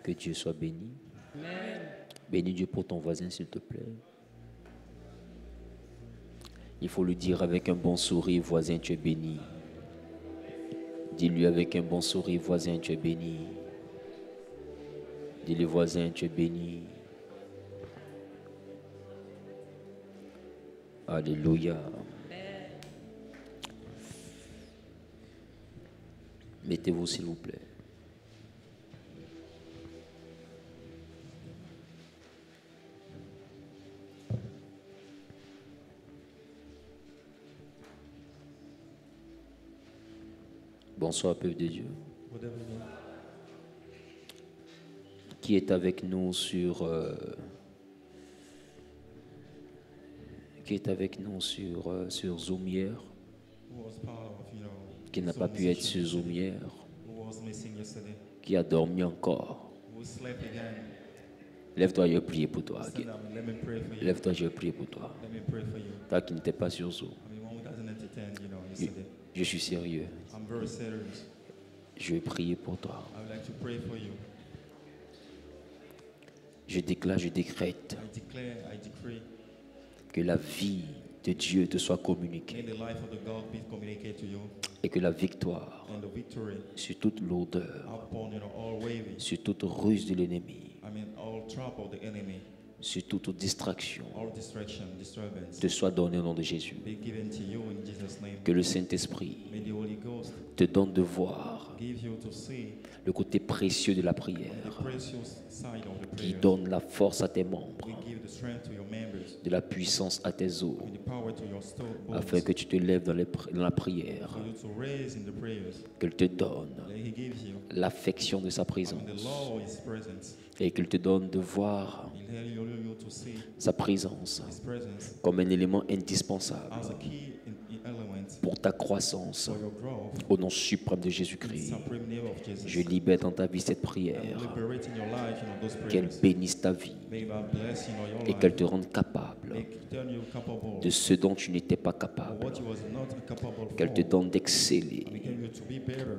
Que Dieu soit béni. Bénis Dieu pour ton voisin, s'il te plaît. Il faut le dire avec un bon sourire, voisin, tu es béni. Dis-lui avec un bon sourire, voisin, tu es béni. Dis-le, voisin, tu es béni. Alléluia. Mettez-vous, s'il vous plaît. Bonsoir, peuple de Dieu. Qui est avec nous sur sur Zoom hier, qui n'a pas pu être sur Zoom hier, qui a dormi encore. Lève-toi, je vais prier pour toi. Lève-toi, je vais prier pour toi. Toi qui n'étais pas sur Zoom. Je suis sérieux. Je vais prier pour toi. Je déclare, je décrète que la vie de Dieu te soit communiquée et que la victoire sur toute lourdeur, sur toute ruse de l'ennemi, sur toute distraction, te soit donnée au nom de Jésus. Que le Saint-Esprit te donne de voir le côté précieux de la prière, qui donne la force à tes membres, de la puissance à tes os, afin que tu te lèves dans la prière, qu'elle te donne l'affection de sa présence et qu'il te donne de voir sa présence comme un élément indispensable pour ta croissance. Au nom suprême de Jésus-Christ, je libère dans ta vie cette prière, qu'elle bénisse ta vie et qu'elle te rende capable de ce dont tu n'étais pas capable, qu'elle te donne d'exceller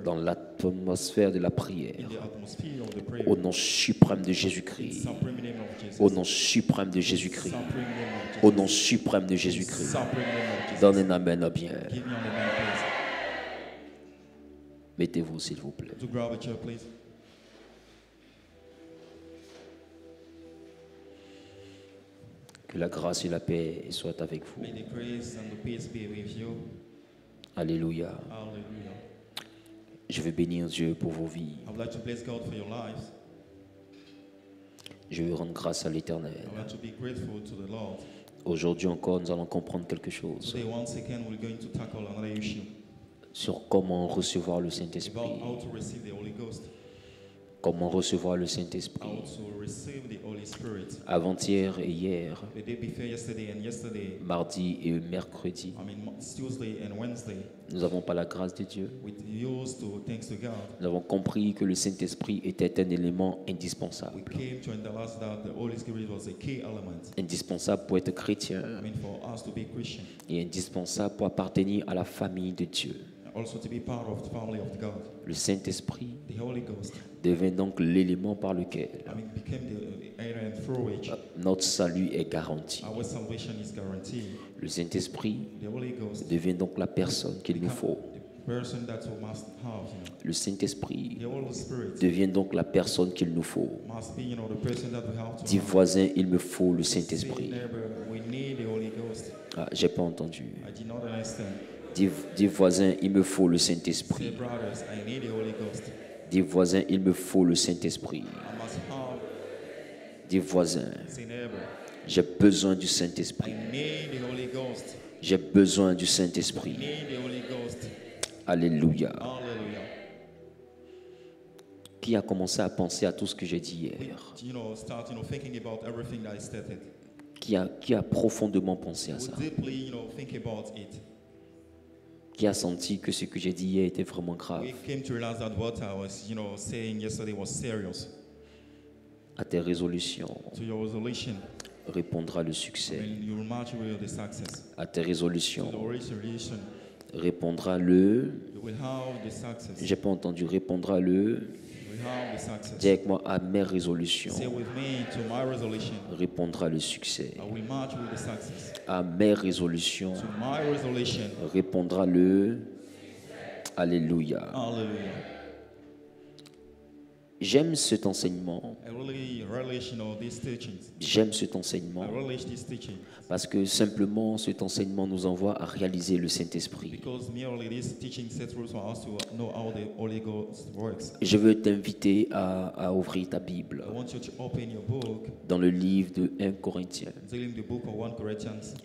dans l'atmosphère de la prière. Au nom suprême de Jésus-Christ, au nom suprême de Jésus-Christ, au nom suprême de Jésus-Christ, donne un amen bien. Mettez-vous, s'il vous plaît. Que la grâce et la paix soient avec vous. Alléluia. Je veux bénir Dieu pour vos vies. Je veux rendre grâce à l'Éternel. Aujourd'hui encore, nous allons comprendre quelque chose sur comment recevoir le Saint-Esprit. Comment recevoir le Saint-Esprit. Avant-hier et hier, mardi et mercredi, nous n'avons pas la grâce de Dieu. Nous avons compris que le Saint-Esprit était un élément indispensable. Indispensable pour être chrétien et indispensable pour appartenir à la famille de Dieu. Le Saint-Esprit devient donc l'élément par lequel notre salut est garanti. Le Saint-Esprit devient donc la personne qu'il nous faut. Le Saint-Esprit devient donc la personne qu'il nous faut. Dis voisin, il me faut le Saint-Esprit. Ah, j'ai pas entendu. Dis voisin, il me faut le Saint-Esprit. Dis voisin, il me faut le Saint-Esprit. Dis voisin, j'ai besoin du Saint-Esprit. J'ai besoin du Saint-Esprit. Alléluia. Qui a commencé à penser à tout ce que j'ai dit hier? Qui a profondément pensé à ça? Qui a senti que ce que j'ai dit hier était vraiment grave? À tes résolutions répondra le succès. À tes résolutions répondra le... J'ai pas entendu. Répondra le... Dis avec moi, à mes résolutions répondra le succès. À mes résolutions répondra le... Alléluia. J'aime cet enseignement. J'aime cet enseignement parce que simplement cet enseignement nous envoie à réaliser le Saint-Esprit. Je veux t'inviter à ouvrir ta Bible dans le livre de 1 Corinthiens.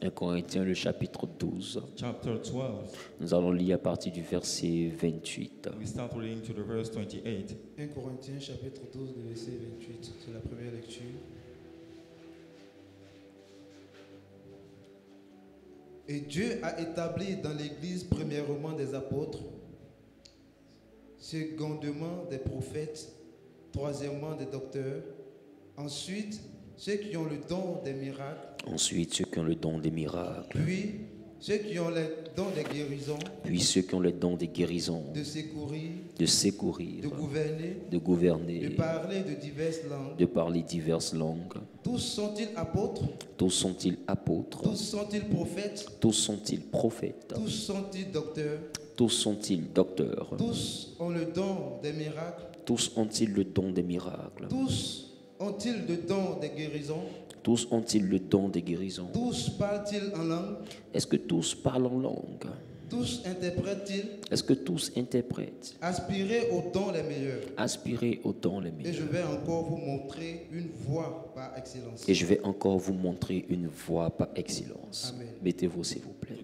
1 Corinthiens, le chapitre 12. Nous allons lire à partir du verset 28. 1 Corinthiens chapitre 12, le verset 28, c'est la première lecture. Et Dieu a établi dans l'Église premièrement des apôtres, secondement des prophètes, troisièmement des docteurs, ensuite ceux qui ont le don des miracles, puis ceux qui ont le don des guérisons, de secourir, de gouverner, de parler diverses langues. Tous sont-ils apôtres? Tous sont-ils prophètes? Tous sont-ils docteurs? Tous ont le don des miracles? Tous ont-ils le don des guérisons? Tous parlent-ils en langue? Est-ce que tous parlent en langue? Tous interprètent-ils? Est-ce que tous interprètent? Aspirez au don les meilleurs. Et je vais encore vous montrer une voie par excellence. Amen. Mettez-vous s'il vous plaît.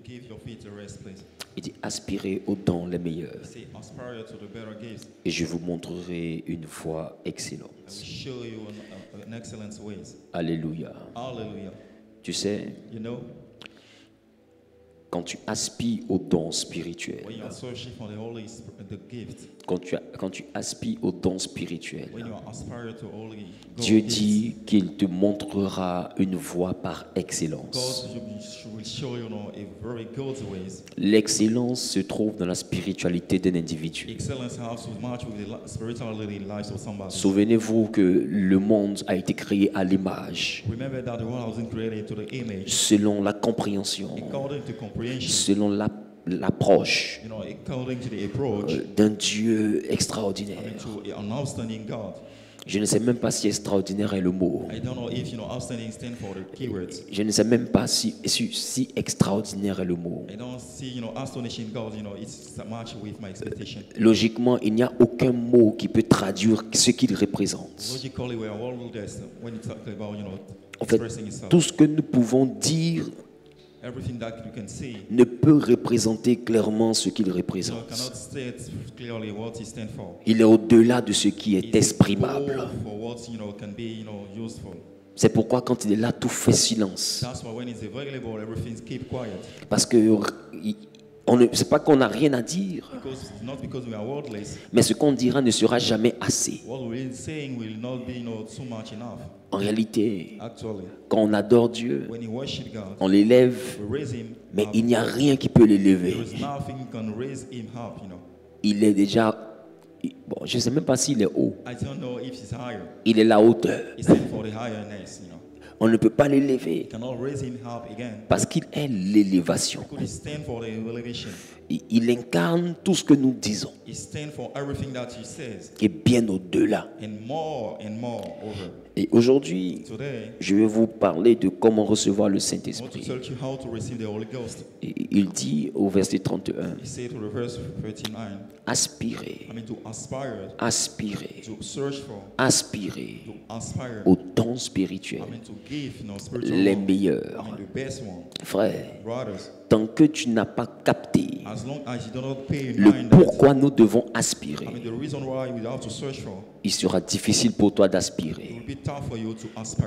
Il dit aspirez aux dons les meilleurs. Et je vous montrerai une voie excellente. Alléluia. Tu sais, quand tu aspires aux dons spirituels, quand tu aspires aux dons spirituels, Dieu dit qu'il te montrera une voie par excellence. L'excellence se trouve dans la spiritualité d'un individu. Souvenez-vous que le monde a été créé à l'image, selon la compréhension, selon l'approche d'un Dieu extraordinaire. Je ne sais même pas si extraordinaire est le mot. Je ne sais même pas si extraordinaire est le mot. Logiquement, il n'y a aucun mot qui peut traduire ce qu'il représente. En fait, tout ce que nous pouvons dire ne peut représenter clairement ce qu'il représente. Il est au-delà de ce qui est exprimable. C'est pourquoi quand il est là, tout fait silence. Parce que c'est pas qu'on n'a rien à dire, mais ce qu'on dira ne sera jamais assez. En réalité, quand on adore Dieu, on l'élève, mais il n'y a rien qui peut l'élever. Il est déjà, bon, je ne sais même pas s'il est haut. Il est la hauteur. On ne peut pas l'élever parce qu'il est l'élévation. Il incarne tout ce que nous disons et bien au-delà. Et aujourd'hui, je vais vous parler de comment recevoir le Saint-Esprit. Il dit au verset 31, aspirez, aspirez, aspirez aux dons spirituels, les meilleurs. Frères, tant que tu n'as pas capté le pourquoi nous devons aspirer, il sera difficile pour toi d'aspirer.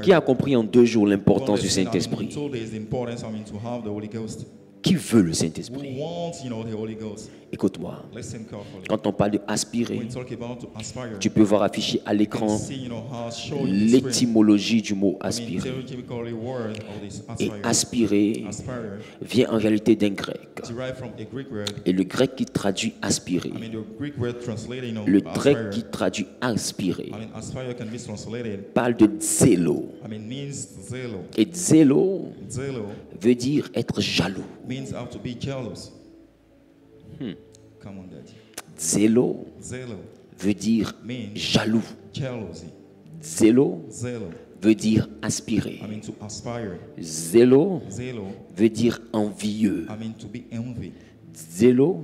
Qui a compris en 2 jours l'importance du Saint-Esprit? Qui veut le Saint-Esprit? Écoute-moi. Quand on parle de aspirer, tu peux voir affiché à l'écran l'étymologie du mot aspirer. Et aspirer vient en réalité d'un grec. Et le grec qui traduit aspirer, le grec qui traduit aspirer, parle de zélo. Et zélo veut dire être jaloux. Zélo veut dire jaloux. Zélo veut dire aspirer. Zélo veut dire envieux. Zélo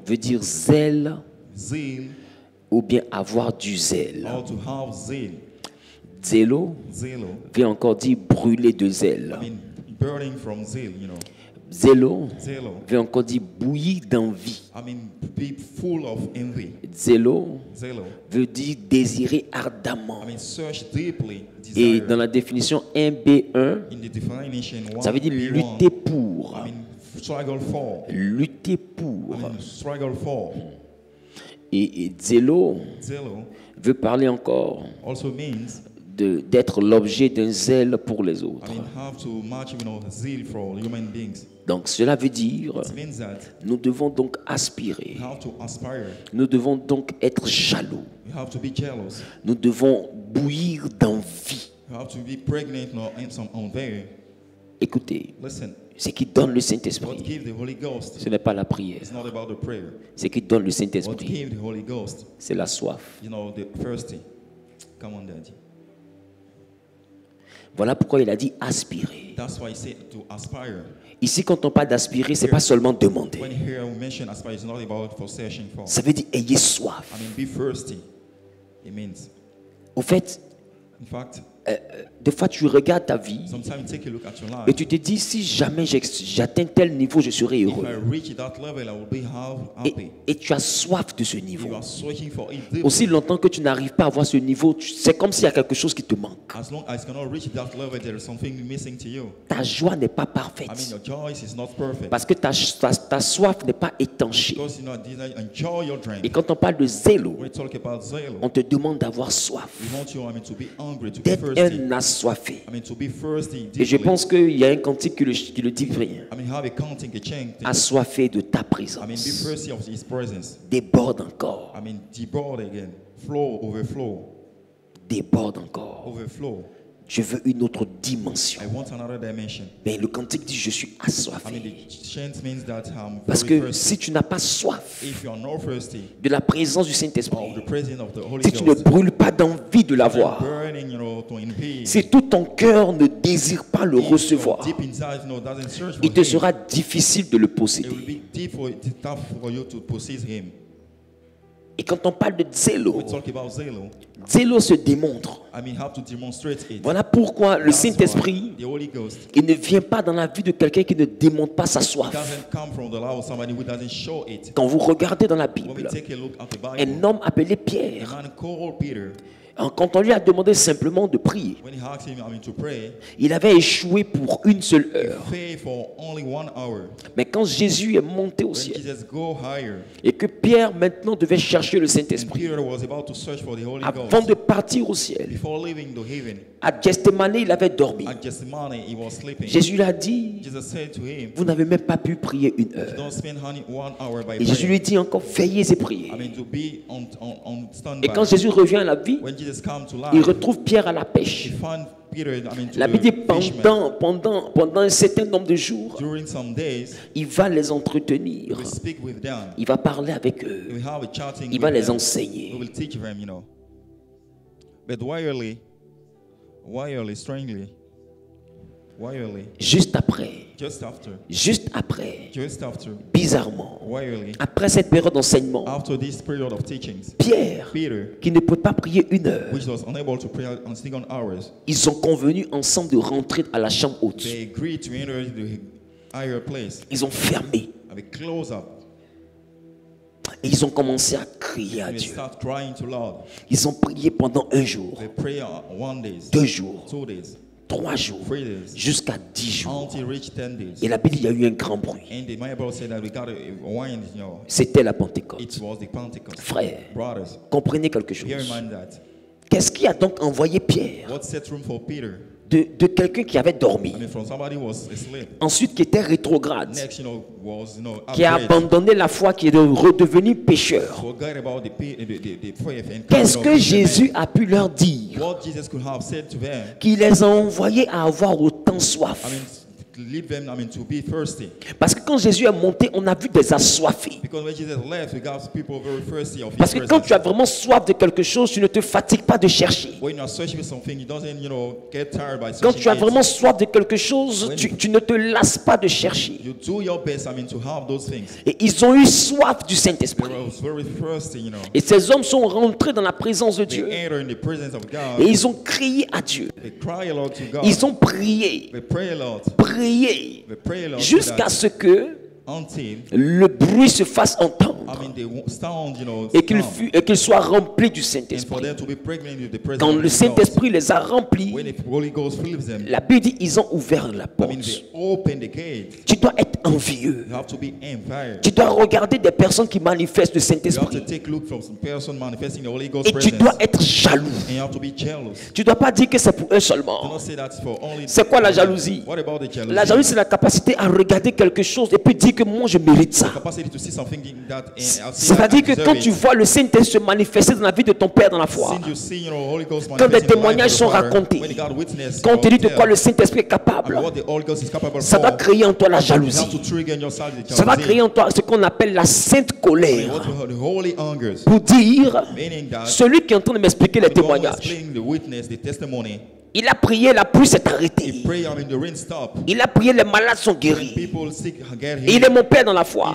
veut dire zèle ou bien avoir du zèle. Zélo veut encore dire brûler de zèle. Zélo veut encore dire bouillir d'envie. Zélo veut dire désirer ardemment. Et dans la définition 1B1, ça veut dire lutter pour. Lutter pour. Et zélo veut parler encore d'être l'objet d'un zèle pour les autres. Donc cela veut dire, nous devons donc aspirer. Nous devons donc être jaloux. Nous devons bouillir d'envie. Écoutez, ce qui donne le Saint-Esprit, ce n'est pas la prière. Ce qui donne le Saint-Esprit, c'est la soif. Voilà pourquoi il a dit aspirer. Ici, quand on parle d'aspirer, ce n'est pas seulement demander. Ça veut dire ayez soif. Au fait, des fois tu regardes ta vie et tu te dis si jamais j'atteins tel niveau, je serai heureux. Et tu as soif de ce niveau. Aussi longtemps que tu n'arrives pas à avoir ce niveau, c'est comme s'il y a quelque chose qui te manque. Ta joie n'est pas parfaite. Parce que ta soif n'est pas étanchée. Et quand on parle de zélo, on te demande d'avoir soif, d'être un assoiffé. Et je pense qu'il y a un cantique qui le dit bien. Assoiffé de ta présence. Déborde encore. Déborde encore. Je veux une autre dimension. Mais le cantique dit je suis assoiffé. Parce que si tu n'as pas soif de la présence du Saint-Esprit, si tu ne brûles pas d'envie de l'avoir, si tout ton cœur ne désire pas le recevoir, il te sera difficile de le posséder. Et quand on parle de zélo, zélo se démontre. Voilà pourquoi le Saint-Esprit, il ne vient pas dans la vie de quelqu'un qui ne démontre pas sa soif. Quand vous regardez dans la Bible, un homme appelé Pierre, quand on lui a demandé simplement de prier, il avait échoué pour une seule heure. Mais quand Jésus est monté au ciel et que Pierre maintenant devait chercher le Saint-Esprit, avant de partir au ciel, à Gethsemane, il avait dormi. Jésus lui a dit, vous n'avez même pas pu prier une heure. Et Jésus lui dit encore, veillez et priez. Et quand Jésus revient à la vie, il retrouve Pierre à la pêche. La Bible dit pendant un certain nombre de jours, il va les entretenir. Il va parler avec eux. Il va les enseigner. Juste après, bizarrement, après cette période d'enseignement, Pierre, qui ne peut pas prier une heure, ils ont convenu ensemble de rentrer à la chambre haute. Ils ont fermé. Et ils ont commencé à crier à Dieu. Ils ont prié pendant un jour, 2 jours, 3 jours jusqu'à 10 jours. Et la Bible dit il y a eu un grand bruit. C'était la Pentecôte. Frères, comprenez quelque chose. Qu'est-ce qui a donc envoyé Pierre de quelqu'un qui avait dormi, ensuite qui était rétrograde, qui a abandonné la foi, qui est redevenu pécheur? Qu'est-ce que Jésus a pu leur dire? Qu'il les a envoyés à avoir autant soif. Parce que quand Jésus est monté, on a vu des assoiffés. Parce que quand tu as vraiment soif de quelque chose, tu ne te fatigues pas de chercher. Quand tu as vraiment soif de quelque chose, tu ne te lasses pas de chercher. Et ils ont eu soif du Saint-Esprit. Et ces hommes sont rentrés dans la présence de Dieu. Et ils ont crié à Dieu. Ils ont prié. Jusqu'à ce que le bruit se fasse entendre et qu'il soit rempli du Saint-Esprit. Quand le Saint-Esprit les a remplis, la Bible dit ils ont ouvert la porte. Tu dois être envieux. Tu dois regarder des personnes qui manifestent le Saint-Esprit. Et tu dois être jaloux. Tu ne dois pas dire que c'est pour eux seulement. C'est quoi la jalousie? La jalousie, c'est la capacité à regarder quelque chose et puis dire que moi je mérite ça. C'est-à-dire que quand tu vois le Saint-Esprit se manifester dans la vie de ton père dans la foi, quand des témoignages sont racontés, quand on te dit de quoi le Saint-Esprit est capable, ça va créer en toi la jalousie. Ça va créer en toi ce qu'on appelle la sainte colère. Pour dire, celui qui est en train de m'expliquer les témoignages, il a prié, la pluie s'est arrêtée. Il a prié, les malades sont guéris. Et il est mon père dans la foi.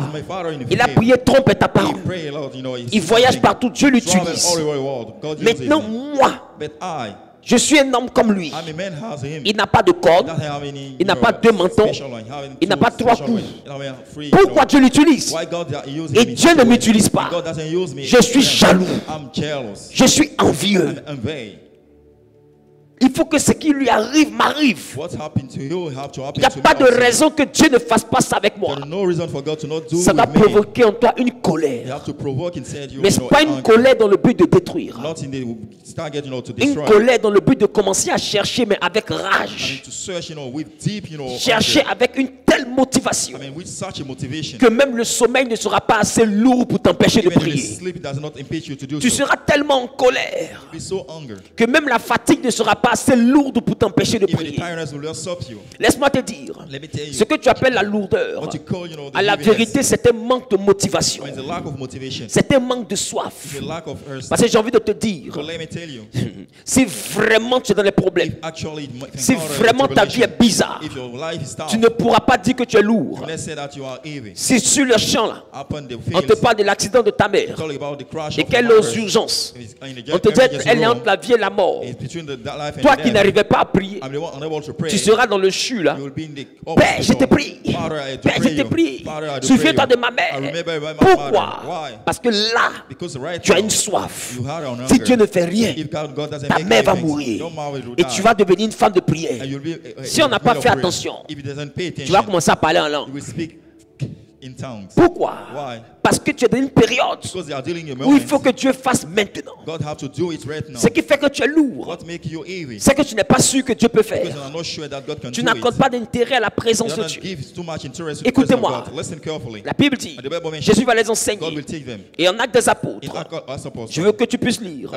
Il a prié, trompe est apparu. Il voyage partout, Dieu l'utilise. Maintenant, moi, je suis un homme comme lui. Il n'a pas de corde. Il n'a pas 2 mentons. Il n'a pas 3 coups. Pourquoi Dieu l'utilise? Et Dieu ne m'utilise pas. Je suis jaloux. Je suis envieux. Il faut que ce qui lui arrive m'arrive. Il n'y a pas de raison que Dieu ne fasse pas ça avec moi. Ça va provoquer en toi une colère. Mais ce n'est pas une colère dans le but de détruire. Une colère dans le but de commencer à chercher, mais avec rage. Chercher avec une telle motivation que même le sommeil ne sera pas assez lourd pour t'empêcher de prier. Tu seras tellement en colère que même la fatigue ne sera pas assez lourde pour t'empêcher de prier. Laisse-moi te dire, ce que tu appelles la lourdeur, à la vérité, c'est un manque de motivation. C'est un manque de soif. Parce que j'ai envie de te dire, si vraiment tu es dans les problèmes, si vraiment ta vie est bizarre, tu ne pourras pas dire que tu es lourd. Si sur le champ là, on te parle de l'accident de ta mère et qu'elle est aux urgences, on te dit elle est entre la vie et la mort. Toi qui n'arrivais pas à prier, tu seras dans le CHU là. Père, je te prie. Père, je te prie. Souviens-toi de ma mère. Pourquoi? Parce que là, tu as une soif. Si Dieu ne fait rien, ta mère va mourir. Et tu vas devenir une femme de prière. Si on n'a pas fait attention, tu vas commencer à parler en langue. Pourquoi? Parce que tu es dans une période où il faut que Dieu fasse maintenant. Ce qui fait que tu es lourd, c'est que tu n'es pas sûr que Dieu peut faire. Tu n'accordes pas d'intérêt à la présence de Dieu. Écoutez-moi, la Bible dit, Jésus va les enseigner. Et en Actes des Apôtres, je veux que tu puisses lire.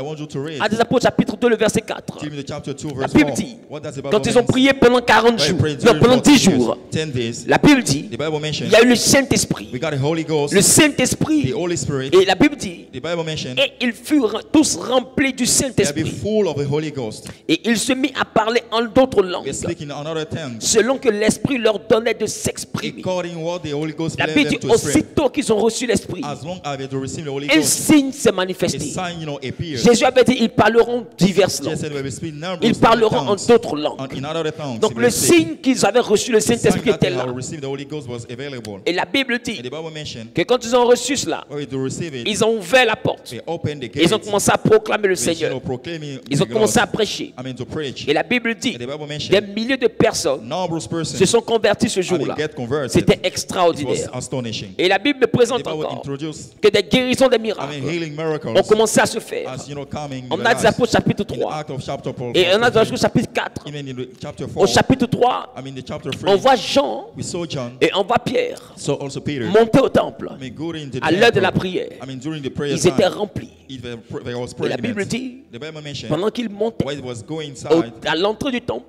Actes des Apôtres chapitre 2, le verset 4. La Bible dit, quand ils ont prié pendant 40 jours, non, pendant 10 jours, la Bible dit, il y a eu le Saint-Esprit. Le Saint-Esprit. Et la Bible dit, et ils furent tous remplis du Saint-Esprit. Et ils se mirent à parler en d'autres langues, selon que l'Esprit leur donnait de s'exprimer. La Bible dit, aussitôt qu'ils ont reçu l'Esprit, un signe s'est manifesté. Jésus avait dit, ils parleront diverses langues. Ils parleront en d'autres langues. Donc le signe qu'ils avaient reçu le Saint-Esprit était là. Et la Bible dit que quand ils ont reçu cela, ils ont ouvert la porte. Ils ont commencé à proclamer le Seigneur. Ils ont commencé à prêcher. Et la Bible dit, des milliers de personnes se sont converties ce jour-là. C'était extraordinaire. Et la Bible me présente encore que des guérisons, des miracles ont commencé à se faire. On a des Apôtres chapitre 3. Et on a des Apôtres chapitre 4. Au chapitre 3, on voit Jean et on voit Pierre monter au temple à l'heure de la prière. Ils étaient remplis. Et la Bible dit, pendant qu'ils montaient à l'entrée du temple,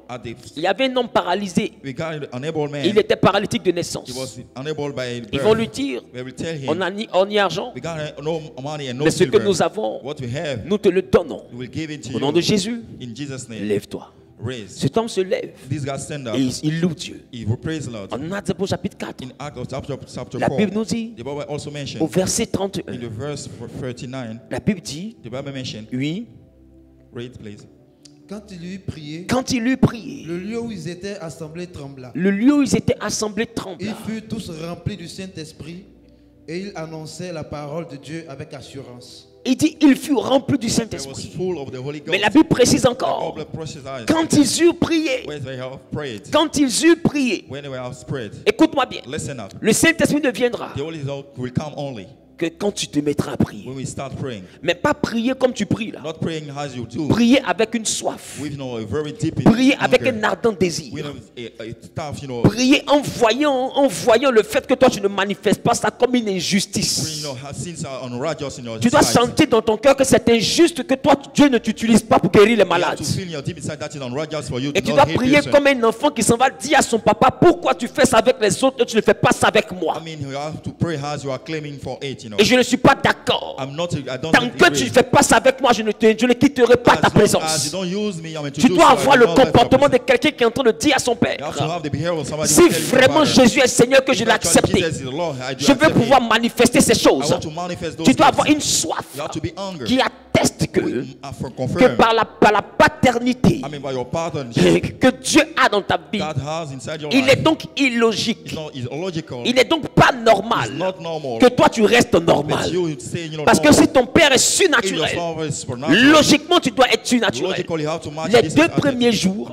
il y avait un homme paralysé. Il était paralytique de naissance. Ils vont lui dire, on n'a ni argent, mais ce que nous avons, nous te le donnons. Au nom de Jésus, lève-toi. Cet homme se lève et il loue Dieu. En Actes au chapitre 4, la Bible nous dit, au verset 31, la Bible dit, oui, quand il eut prié, le lieu où ils étaient assemblés trembla. Ils furent tous remplis du Saint-Esprit et ils annonçaient la parole de Dieu avec assurance. Il dit, ils furent remplis du Saint-Esprit. Mais la Bible précise encore, quand ils eurent prié, écoute-moi bien, le Saint-Esprit ne viendra que quand tu te mettras à prier. Mais pas prier comme tu pries là. Prier avec une soif. Prier avec un ardent désir. Prier en voyant le fait que toi tu ne manifestes pas ça comme une injustice. Tu dois sentir dans ton cœur que c'est injuste que toi Dieu ne t'utilise pas pour guérir les malades. Et tu dois prier comme un enfant qui s'en va dire à son papa, pourquoi tu fais ça avec les autres et tu ne fais pas ça avec moi. Et je ne suis pas d'accord. Tant que tu ne fais pas ça avec moi, je ne quitterai pas ta présence. Tu dois avoir le comportement de quelqu'un qui est en train de dire à son Père, si vraiment Jésus est Seigneur, que je l'ai accepté, je veux pouvoir manifester ces choses. Tu dois avoir une soif qui atteste que par la paternité que Dieu a dans ta vie, il est donc illogique, il n'est donc pas normal que toi tu restes normal. Parce que si ton père est surnaturel, logiquement tu dois être surnaturel. Les 2 premiers jours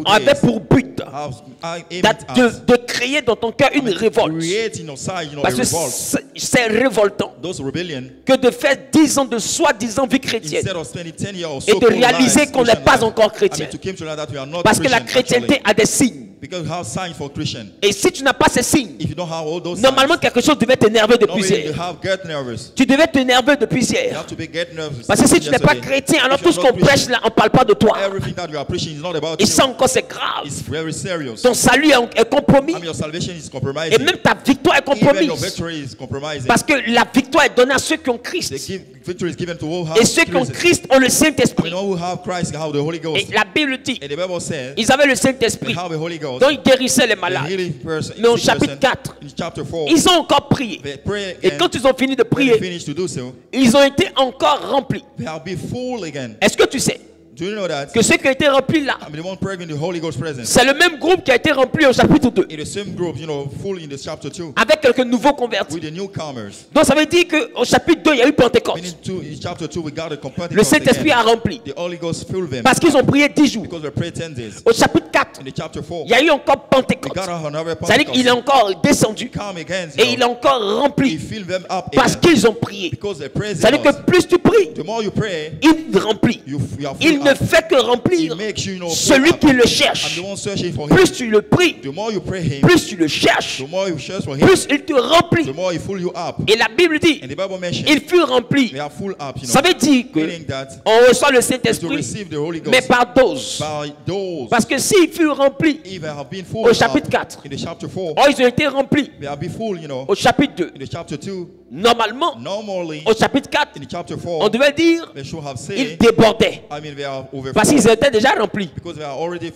avaient pour but de créer dans ton cœur une révolte. Parce que c'est révoltant que de faire 10 ans de soi-disant vie chrétienne et de réaliser qu'on n'est pas encore chrétien. Parce que la chrétienté a des signes. Et si tu n'as pas ces signes, normalement quelque chose devait t'énerver depuis hier. Tu devais t'énerver depuis hier. Parce que si tu n'es pas chrétien, alors tout ce qu'on prêche là, on ne parle pas de toi. Et ça encore c'est grave. Ton salut est compromis. Et même ta victoire est compromise. Parce que la victoire est donnée à ceux qui ont Christ. Et ceux qui ont Christ ont le Saint-Esprit. Et la Bible dit, ils avaient le Saint-Esprit, donc ils guérissaient les malades. Mais au chapitre 4, ils ont encore prié. Et quand ils ont fini de prier, ils ont été encore remplis. Est-ce que tu sais que ceux qui ont été remplis là, c'est le même groupe qui a été rempli au chapitre 2 avec quelques nouveaux convertis. Donc ça veut dire qu'au chapitre 2 il y a eu Pentecôte. Le Saint-Esprit a rempli parce qu'ils ont prié 10 jours. Au chapitre 4 il y a eu encore Pentecôte. Ça veut dire qu'il est encore descendu et il est encore rempli parce qu'ils ont prié. Ça veut dire que plus tu pries, il remplit. Il ne fait que remplir celui qui le cherche. Plus tu le pries, plus tu le cherches, plus il te remplit. Et la Bible dit, il fut rempli. Ça veut dire qu'on reçoit le Saint-Esprit, mais par dose. Parce que s'il fut rempli au chapitre 4, ils ont été remplis au chapitre 2. Normalement, au chapitre 4, on devait dire ils débordaient. Parce qu'ils étaient déjà remplis.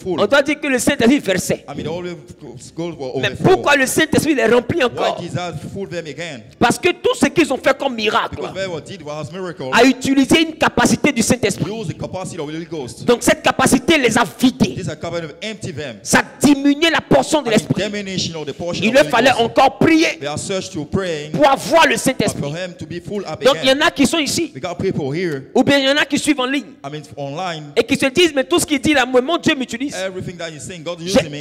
On doit dire que le Saint-Esprit versait. Mais pourquoi le Saint-Esprit est rempli encore? Parce que tout ce qu'ils ont fait comme miracle a utilisé une capacité du Saint-Esprit. Donc cette capacité les a vidés. Ça diminuait la portion de l'Esprit. Il leur fallait encore prier pour avoir le Saint-Esprit. Donc il y en a qui sont ici. Ou bien il y en a qui suivent en ligne. Et qui se disent, mais tout ce qu'il dit là, mon Dieu m'utilise.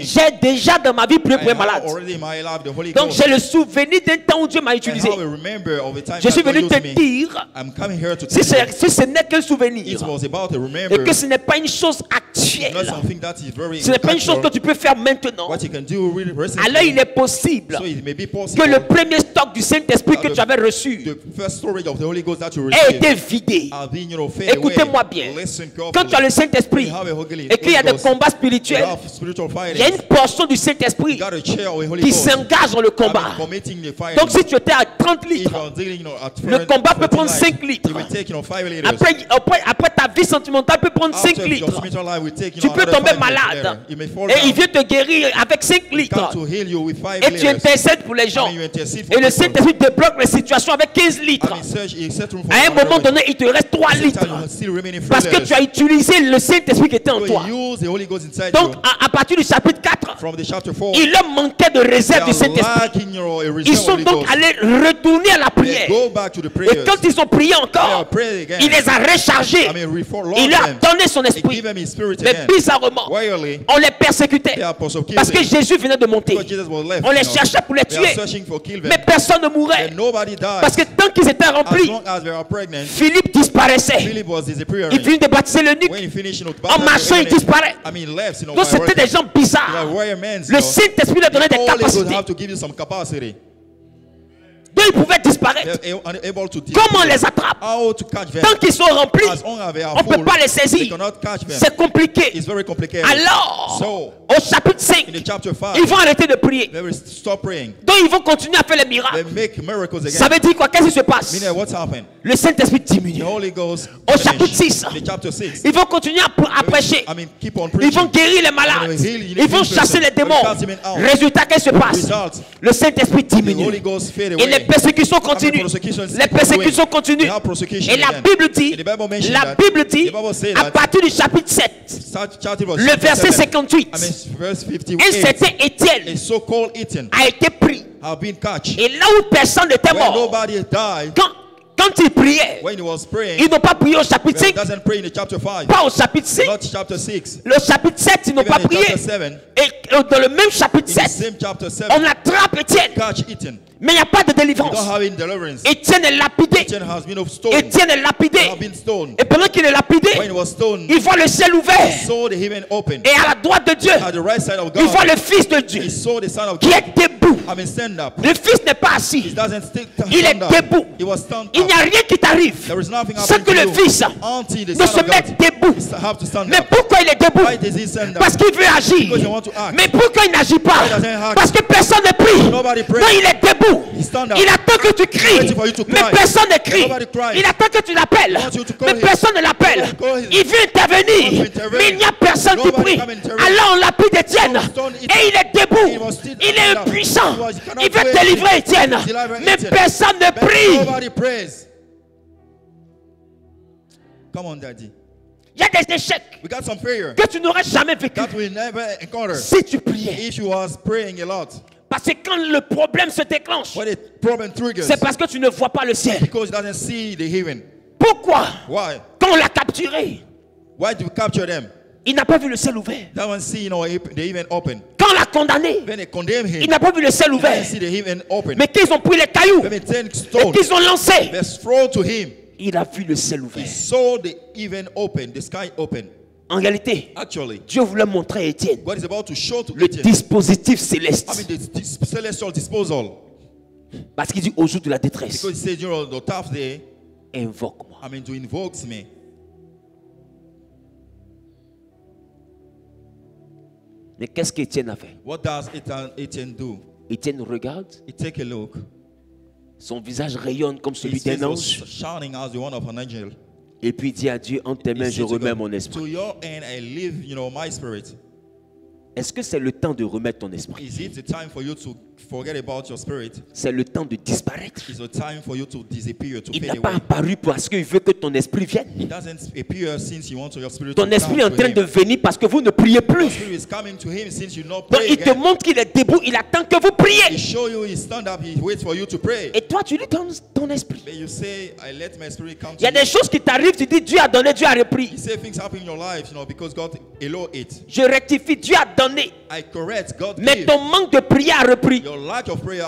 J'ai déjà dans ma vie prié pour un malade. Donc j'ai le souvenir d'un temps où Dieu m'a utilisé. Je suis venu te dire, si ce n'est qu'un souvenir, et que ce n'est pas une chose actuelle, ce n'est pas une chose que tu peux faire maintenant, alors il est possible que le premier stock du Saint-Esprit que tu avais reçu ait été vidé. Écoutez-moi bien. Quand tu as le Saint-Esprit et qu'il y a des combats spirituels, il y a une portion du Saint-Esprit qui s'engage dans le combat. Donc si tu étais à 30 litres, le combat peut prendre 5 litres. Après ta vie sentimentale peut prendre 5 litres. Tu peux tomber malade. Et il vient te guérir avec 5 litres. Et tu intercèdes pour les gens. Et le Saint-Esprit débloque les situations avec 15 litres. À un moment donné, il te reste 3 litres. Parce que tu as utilisé le Saint-Esprit qui était en toi. Donc à partir du chapitre 4, il leur manquait de réserve du Saint-Esprit. Ils sont donc allés retourner à la prière. Et quand ils ont prié encore, il les a rechargés. Il leur a donné son esprit. Mais bizarrement, on les persécutait. Parce que Jésus venait de monter. On les cherchait pour les tuer. Mais personne ne mourait. Parce que tant qu'ils étaient remplis, Philippe disparaissait. Il finit de baptiser le nuque. En marchant, il disparaît. Donc c'était des gens bizarres. Le Saint-Esprit leur donnait des capacités. Donc ils pouvaient disparaître. Comment on les attrape? Tant qu'ils sont remplis, on ne peut pas les saisir. C'est compliqué. Alors, au chapitre 5, ils vont arrêter de prier. Donc ils vont continuer à faire les miracles. Ça veut dire quoi? Qu'est-ce qui se passe? Le Saint-Esprit diminue. Au chapitre 6, ils vont continuer à prêcher. Ils vont guérir les malades. Ils vont chasser les démons. Résultat, qu'est-ce qui se passe? Le Saint-Esprit diminue. Et les persécutions continuent. Les persécutions continuent. Et la Bible dit, à partir du chapitre 7, le verset 58, un certain Étienne a été pris. Et là où personne n'était mort, quand il priait, ils n'ont pas prié au chapitre 5, pas au chapitre 6. Le chapitre 7, ils n'ont pas prié. Et dans le même chapitre 7, on attrape Étienne. Mais il n'y a pas de délivrance. Étienne est lapidé. Étienne est lapidé. Et pendant qu'il est lapidé, il voit le ciel ouvert. Et à la droite de Dieu, il voit le Fils de Dieu qui est debout. Le Fils n'est pas assis. Il est debout. Il n'y a rien qui t'arrive sans que le Fils ne se mette debout. Mais pourquoi il est debout? Parce qu'il veut agir. Mais pourquoi il n'agit pas? Parce que personne ne prie. Non, il est debout. Il attend que tu cries, mais personne ne crie. Il attend que tu l'appelles, mais personne ne l'appelle. Il veut intervenir, mais il n'y a personne qui prie. Alors on lapide Étienne et il est debout. Il est impuissant. Il veut délivrer Étienne, mais personne ne prie. Il y a des échecs que tu n'aurais jamais vécu si tu priais. Parce que quand le problème se déclenche, c'est parce que tu ne vois pas le ciel. Pourquoi? Quand on l'a capturé, il n'a pas vu le ciel ouvert. Quand on l'a condamné, il n'a pas vu le ciel ouvert. Mais qu'ils ont pris les cailloux et qu'ils ont lancé, il a vu le ciel ouvert. En réalité, Dieu voulait montrer à Étienne le dispositif céleste. Parce qu'il dit au jour de la détresse, invoque-moi. Mais qu'est-ce qu'Étienne a fait? Étienne regarde. Son visage rayonne comme celui d'un ange. Et puis il dit à Dieu, en tes mains je remets mon esprit. Est-ce que c'est le temps de remettre ton esprit? forget about your spirit. C'est le temps de disparaître. It's a time for you to disappear, to Il fade n'a pas away. apparu parce qu'il veut que ton esprit vienne. It doesn't appear since you want your spirit Ton to esprit come est en to train him. de venir parce que vous ne priez Your plus. spirit is coming to him since you not Donc pray il te again. montre qu'il est debout, il attend que vous He priez. show you, he stand up, he waits for you to pray. Et toi, tu lui donnes ton esprit. But you say, I let my spirit come Il y a to you. des choses qui t'arrivent, tu dis Dieu a donné, Dieu a repris. You say things happen in your life, because God allow it. Je rectifie, Dieu a donné. I correct, God Mais give. ton manque de prière a repris. Your lack of prayer,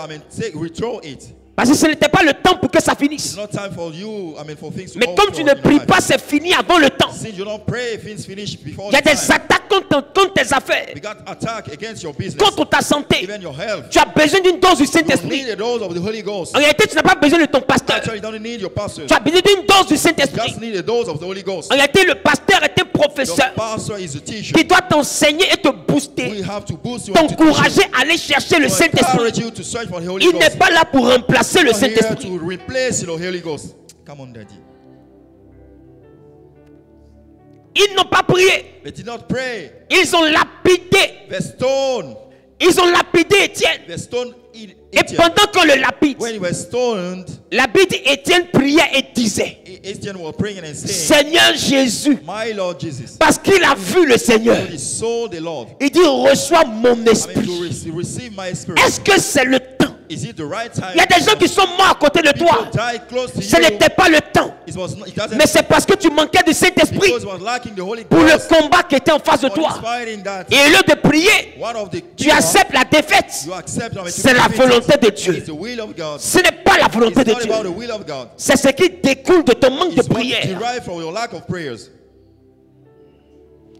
withdraw it. Parce que ce n'était pas le temps pour que ça It's finisse. not time for you, for things to Mais go comme tu for ne in your pries life. pas, c'est fini avant le temps. Since you don't pray, things finish before Il y a the des time. attaques contre tes affaires, We got attack against your business, contre ta santé. even your health. Tu as besoin d'une dose du You don't Saint-Esprit. need a dose of the Holy Ghost. En réalité, tu n'as pas besoin de ton pasteur. Actually, you don't need your pastor. Tu as besoin d'une dose du You Saint-Esprit. just need a dose of the Holy Ghost. En réalité, le pasteur est un Your professeur pastor is a teacher. qui doit t'enseigner et te We booster, have to boost you and to teach t'encourager you, à aller chercher le to Saint-Esprit. encourage you to search for the Holy Il n'est Ghost. pas là pour remplacer le Not here Saint-Esprit. to replace the Holy Ghost. Come on, Daddy. Ils n'ont pas prié. They did not pray. Ils ont lapidé. The stone. Ils ont lapidé Étienne. The stone. Et Etienne. pendant qu'on le lapide, When he was stoned, la Bible dit Étienne priait et disait Etienne was praying and saying, Seigneur Jésus, My Lord Jesus. parce qu'il a vu le Seigneur, He saw the Lord. il dit reçois mon To esprit. receive my spirit. Est-ce que c'est le temps? Is it the right time? Il y a des gens qui sont morts à côté de toi. People died close to Ce you. n'était pas le temps. It doesn't, Mais c'est parce que tu manquais du Saint-Esprit because it was lacking the Holy pour le Ghost. combat qui était en face de For toi. this fighting that Et au lieu de prier, one of the tu acceptes la défaite. you accept C'est la volonté de Dieu. It's the will of God. Ce n'est pas la volonté It's de not Dieu. about the will of God. C'est ce qui découle de ton manque de It's what prière. derived from your lack of prayers.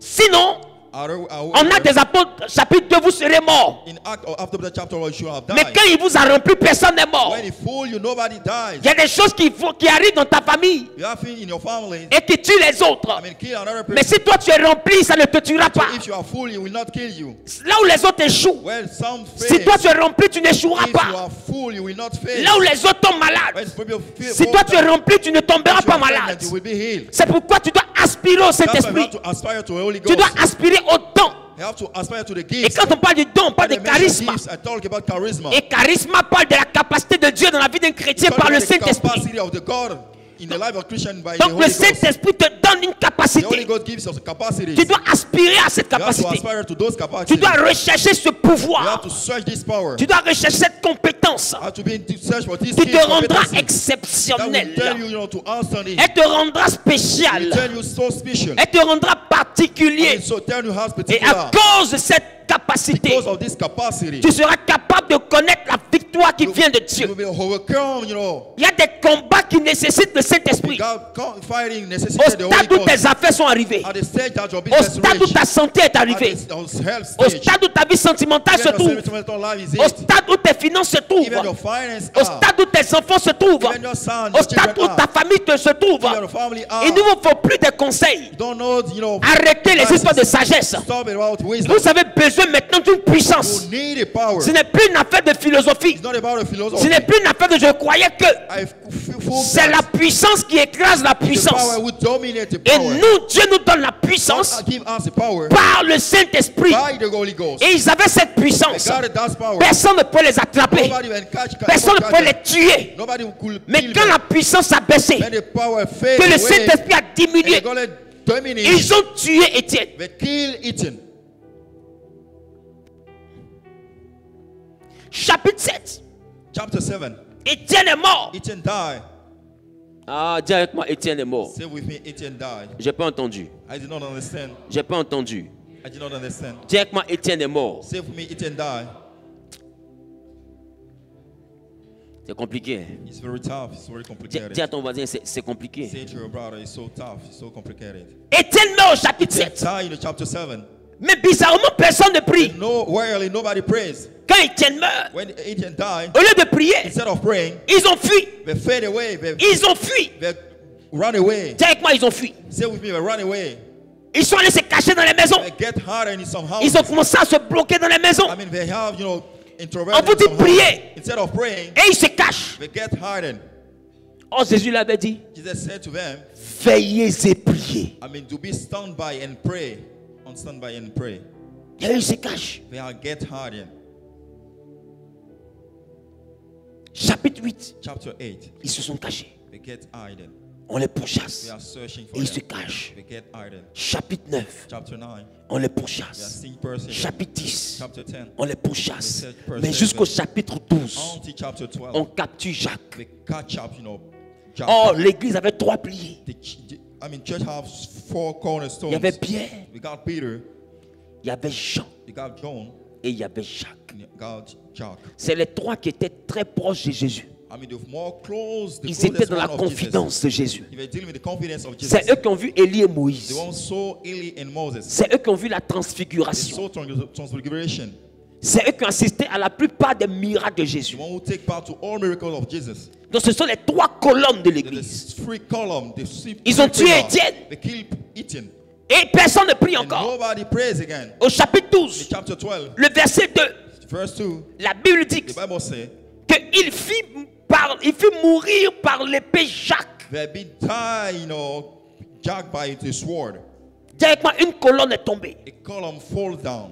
Sinon, en Actes des Apôtres, chapitre 2, vous serez morts. In Acts after the chapter, you should have Mais died. quand il vous a rempli, personne n'est mort. When he fool you, nobody dies. Il y a des choses qui arrivent dans ta famille You have things in your family. et qui tuent les autres. Kill another person. Mais si toi tu es rempli, ça ne te tuera pas. If you are full, he will not kill you. Là où les autres échouent, Well, some fail. si toi tu es rempli, tu n'échoueras If you pas. are full, you will not fail. Là où les autres tombent malades, When people feel si toi tu es rempli, tu ne tomberas if you pas are pregnant, malade. you will be healed. C'est pourquoi tu dois aspirer au That's why you Saint-Esprit. have to aspire to the Holy Tu Ghost. dois aspirer au don. You have to aspire to the Et gifts. quand on parle du don, on parle de When I mention charisme. gifts, I talk about charisma. Et charisme parle de la capacité de Dieu dans la vie d'un chrétien Talk par le about the Saint-Esprit. capacity of the God in the life of Christian by the Donc Holy le Ghost. Saint-Esprit te donne une The Holy capacité. Ghost gives us capacities. Tu dois aspirer à cette You have to capacité. aspire to those Tu capacities. dois rechercher ce You have pouvoir. to search this power. Tu dois rechercher cette compétence You have to be in to search for this qui gift, te rendra competency. That will exceptionnel. tell you, to outstanding. Elle te rendra It will spécial. tell you so special. Elle te rendra particulier. And so tell you how Et à particular. cause de cette capacité, Because of this capacity, tu seras capable de connaître la victoire qui vient de you Dieu. will be overcome, Il y a des combats qui nécessitent le Saint-Esprit. God fighting Au necessitated the Holy stade où Ghost. tes affaires sont arrivées, At the stage that your au business stade où reach, ta santé est at arrivée, the health au stage, stade où ta vie sentimentale se even your trouve, sentimental life is au it, stade où tes finances se even your trouvent, finance au are, stade où tes enfants se trouvent, even your son, au your stade où children ta are, famille se trouve. even your family are. Il ne vous faut plus de conseils. You don't know, Arrêtez les histoires de sagesse. stop it about wisdom. Vous avez besoin maintenant d'une puissance. You need a power. Ce n'est plus une affaire de philosophie. It's not about a Ce philosophy. n'est plus une affaire de je croyais que. I feel C'est la puissance qui écrase la the power puissance. would dominate the Et power. nous, Dieu nous donne la puissance God give us the power par le Saint-Esprit. by the Holy Ghost. Et ils avaient cette And puissance. God has power. Personne ne peut les attraper. Nobody can catch. Personne ne peut les tuer. Nobody could Mais kill quand them. la puissance a baissé, When the power fades que le away, Saint-Esprit a and diminué, the God dominate, ils ont tué Étienne. they kill Etienne. Chapitre 7. Chapter 7. Étienne est mort. Etienne died. Ah, dis avec moi, Étienne est mort. Say with me, Etienne died. J'ai pas entendu. I did not understand. J'ai pas entendu. I did not understand. Dis avec moi, Étienne est mort. Say with me, Etienne died. C'est compliqué. It's very tough. It's very complicated. Dis à ton voisin, c'est compliqué. Say to your brother, it's so tough. It's so complicated. Étienne meurt au chapitre Etienne 7. died in the chapter 7. Mais bizarrement, personne ne prie. No, rarely nobody prays. Quand Étienne meurt, When Etienne died, au lieu de prier, instead of praying, ils ont fui. they fade away. They Ils ont fui. run away. Dis avec moi, ils ont fui. Say with me, they run away. Ils sont allés se cacher dans les maisons. They get hardened in some houses. Ils ont commencé à se bloquer dans les maisons. I mean, they have, On introverted vous in dit some houses. prier. Instead of praying, Et ils se cachent. they get hardened. Oh, Jésus l'avait dit. Jesus said to them, Veillez et priez. to be stand by and pray. On stand by and pray. Et ils se cachent. They are get hardened. chapitre 8, chapter 8, ils se sont cachés. they get hidden. On les pourchasse. We are searching Et for ils se them. cachent. They get hidden. Chapitre 9, Chapter 9, on les we are pourchasse. seeing person. Chapitre 10, Chapter 10, on les pourchasse. They search person. Mais jusqu'au chapitre 12, until chapter 12, on capture Jacques. they catch up, Jack. Or, l'église avait 3 piliers. Church has 4 cornerstones. Il y avait Pierre, We got Peter, il y avait Jean we got John, et il y avait Jacques. we got Jack. C'est les 3 qui étaient très proches de Jésus. The more close, the Ils étaient closest dans la one of confidence de Jésus. Jesus. They were dealing with the confidence of Jesus. C'est eux qui ont vu Élie et They Moïse. once saw Eli and Moses. C'est eux qui ont vu la They transfiguration. saw transfiguration. C'est eux qui ont assisté à la plupart des miracles de The Jésus. one who take part to all miracles of Jesus. Donc ce sont les 3 colonnes de The l'église. 3 columns, the Ils ont tué Étienne. They killed Etienne. Et personne ne prie And encore. nobody prays again. Au chapitre In 12, chapter 12, le verset 2, verse 2, la Bible dit the Bible says, qu'il fit mourir par l'épée Jacques. they been died, Jack by the sword. Directement, une colonne est tombée. A column falls down.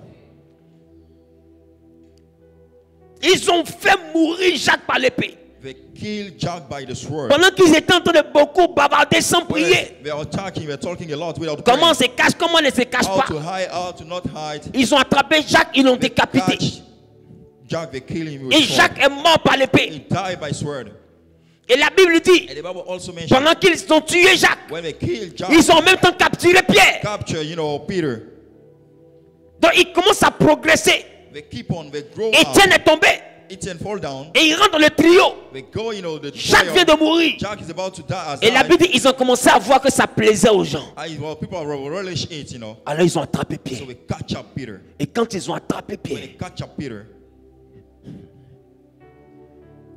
Ils ont fait mourir Jacques par l'épée. They killed Jack by the sword. Pendant qu'ils étaient en train de beaucoup bavarder sans prier. They are talking a lot without Comment on praying. se cache, comment on ne se cache How pas. to hide, how to not hide. Ils ont attrapé Jacques, ils l'ont They décapité. catch Jack, they kill him with Et sword. Jacques est mort par l'épée. He died by sword. Et la Bible dit, And the Bible also mentions pendant qu'ils ont tué Jacques, when they killed Jack, ils ont en même temps capturé Pierre. capture, Peter. Donc ils commencent à progresser. They keep on, they grow Étienne up. est tombé. Etienne fall down. Et il rentre dans le trio. They go, the Jacques trio. vient de mourir. Jack is about to die. Has Et la died. Bible dit, ils ont commencé à voir que ça plaisait aux gens. Well, people relish it, Alors ils ont attrapé Pierre. So we catch up Peter. Et quand ils ont attrapé When Pierre, they catch up Peter,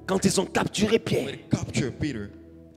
quand ils ont capturé when Pierre, they capture Peter,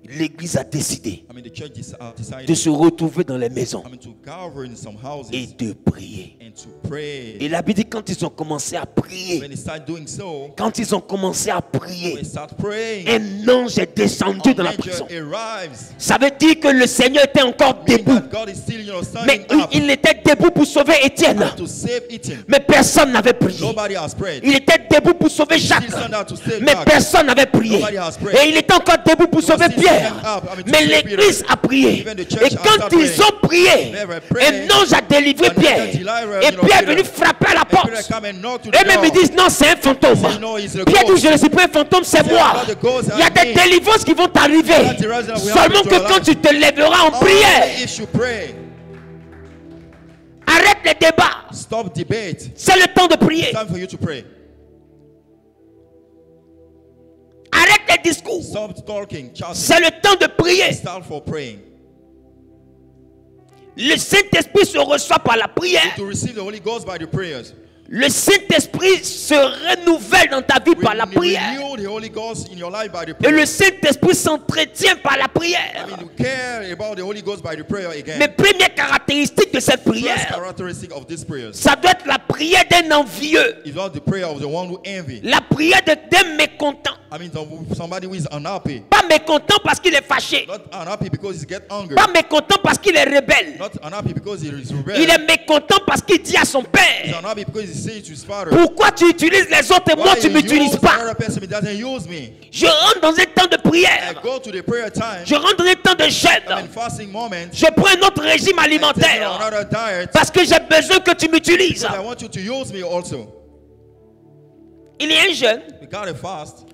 l'église a décidé the church decided de se retrouver dans les maisons to gather in some houses et de prier. and to pray. Et la Bible dit, quand ils ont commencé à prier, When they start doing so, quand ils ont commencé à when prier, they start praying, un ange est descendu dans la an prison. angel arrives. Ça veut dire que le Seigneur était encore Meaning debout. that God is still, Mais standing up il était debout pour sauver Étienne. to save Etienne. Mais personne n'avait prié. Nobody has prayed. Il était debout pour sauver Still Jacques. stand up to save Mais Jack. personne n'avait prié. Nobody has prayed. Et il était encore debout pour He was sauver still Pierre. standing up, to Mais save l'église Peter. a prié. Even the church Et has quand started ils praying. ont prié, They were praying. un ange a délivré And Pierre. then delivered, Et Pierre est venu Peter. frapper à la And porte. Peter come and knock to the Et même door. ils disent non, c'est un fantôme. They say, no, it's a Pierre dit, ghost. je ne suis pas un fantôme, c'est They moi. say, the ghost Il y a are des me. délivrances qui vont t'arriver. That's the reason we have Seulement to que allow- quand tu te lèveras en prière, Only if you pray. arrête les débats. Stop debate. C'est le temps de prier. It's time for you to pray. Arrête les discours. Stop talking, shouting. C'est le temps de prier. Start for praying. Le Saint-Esprit se reçoit par la prière. To receive the Holy Ghost by the prayers. Le Saint-Esprit se renouvelle dans ta vie par la prière. Renew the Holy Ghost in your life by the Et prayer. le Saint-Esprit s'entretient par la prière. You care about the Holy Ghost by the prayer again. Mais première caractéristique de cette First prière, characteristic of these prayers ça doit être la prière d'un envieux. is not the prayer of the one who envy. La prière d'un mécontent. Somebody who is unhappy. Pas mécontent parce qu'il est fâché. Not unhappy because he gets angry. Pas mécontent parce qu'il est rebelle. Not unhappy because he is Il rebel. est mécontent parce qu'il dit à son He's père, unhappy because he says to his father, pourquoi tu utilises les autres et moi tu ne m'utilises pas? another person, he doesn't use me. Je rentre dans un temps de I prière. go to the prayer time. Je rentre dans un temps de I'm in jeûne. fasting moment. Je prends un autre régime I take alimentaire. another diet. Parce que j'ai besoin que tu m'utilises. Because I want you to use me also. Il y a un jeune We got to fast.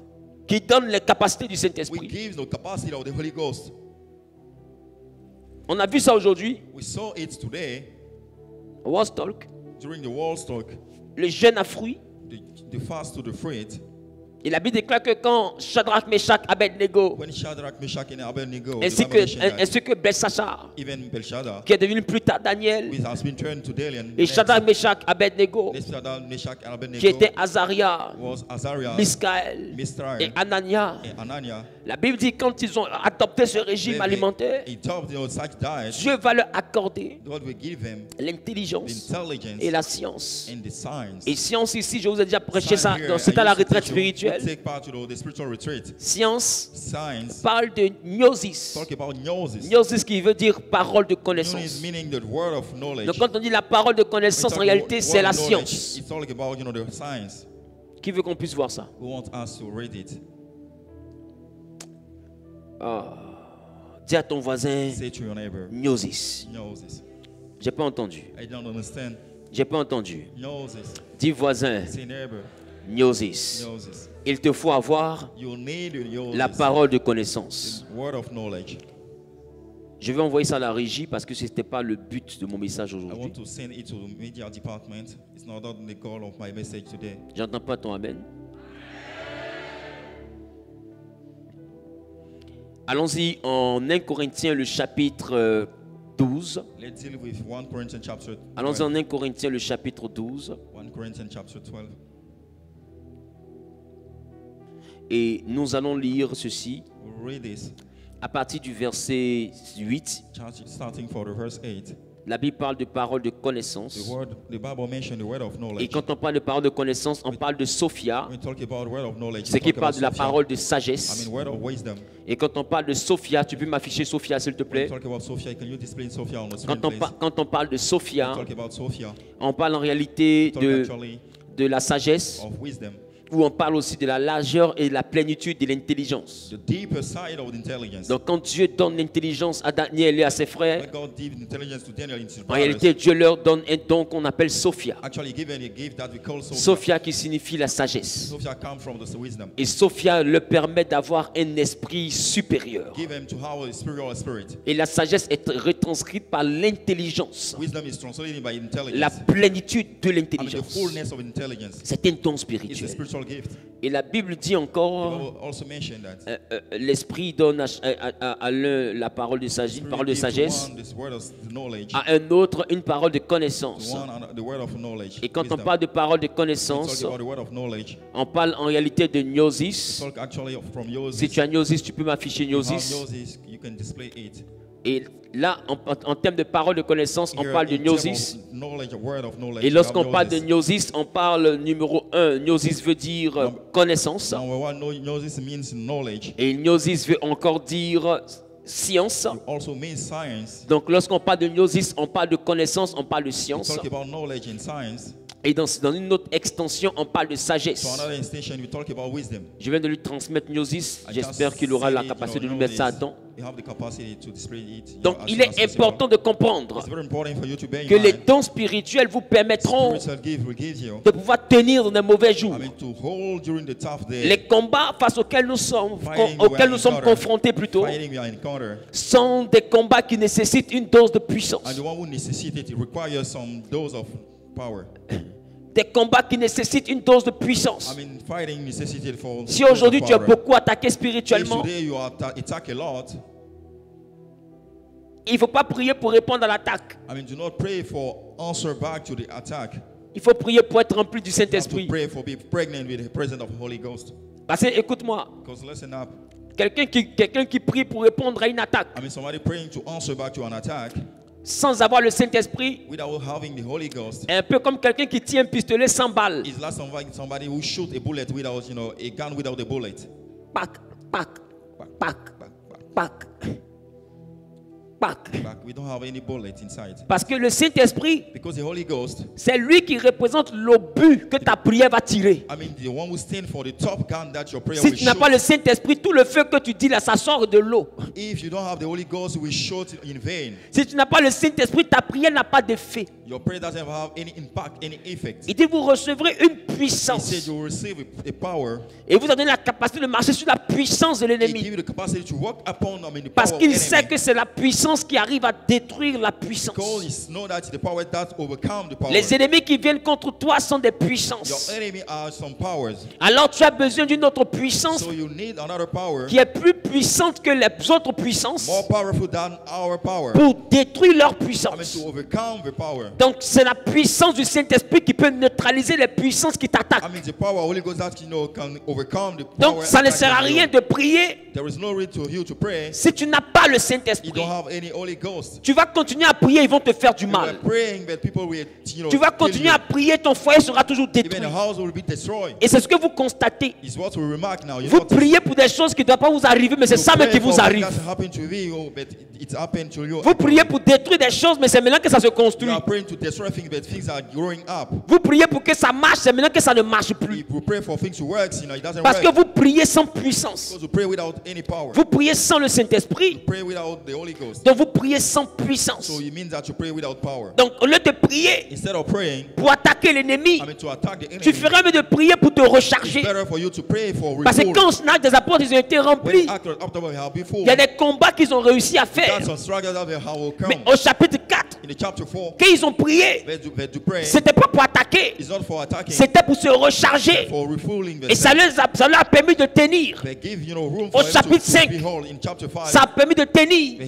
qui donne les capacités du We Saint-Esprit. give the capacity of the Holy Ghost. On a vu ça aujourd'hui We saw it today au Woodstock. during the World Stock, Le jeûne à fruits. the fast to the fruit. Et la Bible déclare que quand Shadrach, Meshach, Abednego, When Shadrach, Meshach, and Abednego, ainsi the Bible mentioned that que Belshazzar, even Belshazzar, qui est devenu plus tard Daniel, which has been turned to Daniel, et Shadrach, Meshach, Abednego, Shadrach, Meshach, and Abednego, qui était Azaria, was Azariah, Miskaël Misrael, et Anania. and Anania. La Bible dit quand ils ont adopté ce régime alimentaire, He told such diet, Dieu va leur accorder God will give him l'intelligence intelligence et la science. and the science. Et science ici, je vous ai déjà prêché ça, Here, c'était à I la used to retraite teach you, we spirituelle. take part to the spiritual retreat. Science Science parle de gnosis. talk about gnosis. Gnosis qui veut dire parole de Gnosis connaissance. meaning the word of knowledge. Donc quand on dit la parole de connaissance, en réalité, c'est la science. It's all about the science. Qui veut qu'on puisse voir ça? We want us to read it. Dis à ton voisin, Say to your neighbor, gnosis. Gnosis. J'ai pas entendu. I don't understand. J'ai pas entendu. Gnosis. Dis voisin, Say neighbor, gnosis. Gnosis. Il te faut avoir You need gnosis. la parole de connaissance. Word of knowledge. Je vais envoyer ça à la régie parce que ce n'était pas le but de mon message I want aujourd'hui. to send it to the media department. It's not the goal of my message today. J'entends pas ton amen. Allons-y en 1 Corinthiens le chapitre 12. Let's deal with 1 Corinthians chapter 12. Allons-y en 1 Corinthiens le chapitre 12. 1 Corinthians chapter 12. Et nous allons lire ceci We'll read this. à partir du verset 8. Starting for the verse 8. La Bible parle de parole de connaissance. The Bible mentioned the word of knowledge. Et quand on parle de parole de connaissance, on parle de Sophia, When we talk about word of knowledge, ce qui parle de la parole de sagesse. word of wisdom. Et quand on parle de Sophia, tu peux m'afficher Sophia s'il te When plaît. we talk about Sophia, can you display Sophia on the screen, please? Quand on parle de Sophia, Talk about Sophia. on parle en réalité Talk actually de la sagesse, of wisdom. où on parle aussi de la largeur et de la plénitude de l'intelligence. The deeper side of intelligence. Donc quand Dieu donne l'intelligence à Daniel et à ses frères, When God gave intelligence to Daniel and his en brothers, réalité Dieu leur donne un don qu'on appelle Sophia. actually given a gift that we call Sophia. Sophia qui signifie la sagesse. Sophia comes from the wisdom. Et Sophia leur permet d'avoir un esprit supérieur. Give him to have a spiritual spirit. Et la sagesse est retranscrite par l'intelligence, Wisdom is translated by intelligence. la plénitude de I mean, the l'intelligence. fullness of intelligence. C'est un don It's a spirituel. spiritual gift. Et la Bible dit The encore, Bible also mentioned that. l'esprit donne à l'un la parole de sagesse, Spirit parole de gives to sagesse, one this word of knowledge, à un autre une parole de to connaissance. one the word of knowledge. Et quand on wisdom. parle de parole de We talk connaissance, about the word of knowledge. on parle en réalité de gnosis. Talk actually from Gnosis. Si tu as gnosis, tu peux m'afficher You have gnosis. Gnosis, you can display it. Et là, en termes de parole de connaissance, on Here, parle de in terms of gnosis. knowledge, a word of knowledge, Et you lorsqu'on have parle de Gnosis. gnosis, on parle numéro 1. Gnosis veut dire connaissance. Number one, Gnosis means knowledge. Et gnosis veut encore dire science. It also means science. Donc lorsqu'on parle de gnosis, on parle de connaissance, on parle de We science. talk about knowledge and science. Et dans une autre extension, on parle de So sagesse. another extension, we talk about wisdom. Je viens de lui transmettre gnosis. I J'espère just qu'il aura said la it, capacité de you lui know, mettre ça à this. temps. You have the capacity to display it. Donc as il soon est as possible. important de comprendre It's very important for you to bear in que les mind. dons spirituels vous permettront Spiritual gift will give you. de pouvoir tenir dans les mauvais jours. I mean, to hold during the tough day. Les combats face auxquels nous sommes confrontés plutôt, Fighting we are encounter. sont des combats qui nécessitent une dose de puissance. And the one who necessitates it requires some dose of power. Des combats qui nécessitent une dose de puissance. I mean, fighting necessitated for. Si aujourd'hui tu es power. beaucoup attaqué If spirituellement, today you are attack a lot, il ne faut pas prier pour répondre à l'attaque. I mean, do not pray for answer back to the attack. Il faut prier pour être rempli du You have to Saint-Esprit. pray for being pregnant with the presence of the Holy Ghost. Parce que, écoute-moi, Because listen up. quelqu'un qui prie pour répondre à une attaque I mean, somebody praying to answer back to an attack sans avoir le Saint-Esprit without having the Holy Ghost est un peu comme quelqu'un qui tient un pistolet sans balle. is like somebody who shoot a bullet without, a gun without a bullet. Pac, pac, pac, pac, pac. Back. We don't have any bullet inside. Parce que le Saint-Esprit, Because the Holy Ghost, c'est lui qui représente l'obus que ta prière va tirer. I mean, the one who stand for the top gun that your prayer Si will tu n'as pas shoot. le Saint-Esprit, tout le feu que tu dis là, ça sort de l'eau. If you don't have the Holy Ghost, you will shoot in vain. Si tu n'as pas le Saint-Esprit, ta prière n'a pas d'effet. Your prayer doesn't have any impact, any effect. Il dit, vous recevrez une He puissance. said you will receive a power. Et vous avez la capacité de marcher sur la puissance de He l'ennemi. give you the capacity to walk upon, the Parce power of qu'il enemy. sait que c'est la puissance qui arrive à détruire la puissance. Because he know that the power that overcome the power. Les ennemis qui viennent contre toi sont des Your puissances. enemy are some powers. Alors tu as besoin d'une autre puissance So you need another power qui est plus puissante que les autres puissances more powerful than our power. pour détruire leur I mean, puissance. to overcome the power. Donc c'est la puissance du Saint-Esprit qui peut neutraliser les puissances qui I t'attaquent. mean, the power of Holy Ghost that can overcome the power. Donc ça ne sert à attacking you. rien de prier There is no reason to you to pray. si tu n'as pas le You Saint-Esprit. don't have any Holy Ghost. Tu vas continuer à prier, ils vont te faire du You mal. are praying, but people will, Tu vas continuer à prier, ton foyer sera toujours détruit. Even the house will be destroyed. Et c'est ce que vous constatez. Is what we remark now. You Vous notice. priez pour des choses qui ne doivent pas vous arriver, mais c'est ça même qui vous arrive. Vous priez pour détruire des choses, mais c'est maintenant que ça se construit. You are praying to destroy things, but things are growing up. Vous priez pour que ça marche, c'est maintenant que ça ne marche plus. We pray for things to work, it doesn't Parce que work. vous priez sans puissance. Because we pray without any power. Vous priez sans le Saint-Esprit. Pray without the Holy Ghost. Donc vous priez sans puissance. So it means that you pray without power. Donc au lieu de prier Instead of praying, pour attaquer l'ennemi, to attack the enemy, tu ferais mieux de prier pour te recharger. it's better for you to pray for Parce que refuel. quand Actes des Apôtres, ils ont été remplis, il y a des combats qu'ils ont réussi à faire. Mais au chapitre 4, in the chapter 4, quand ils ont prié, to pray, c'était pas pour attaquer, it's not for attacking, c'était pour se recharger. for refueling Et ça leur a permis de tenir. They give, room Au for them chapitre to 5, be whole. In chapter 5, ça a permis de tenir.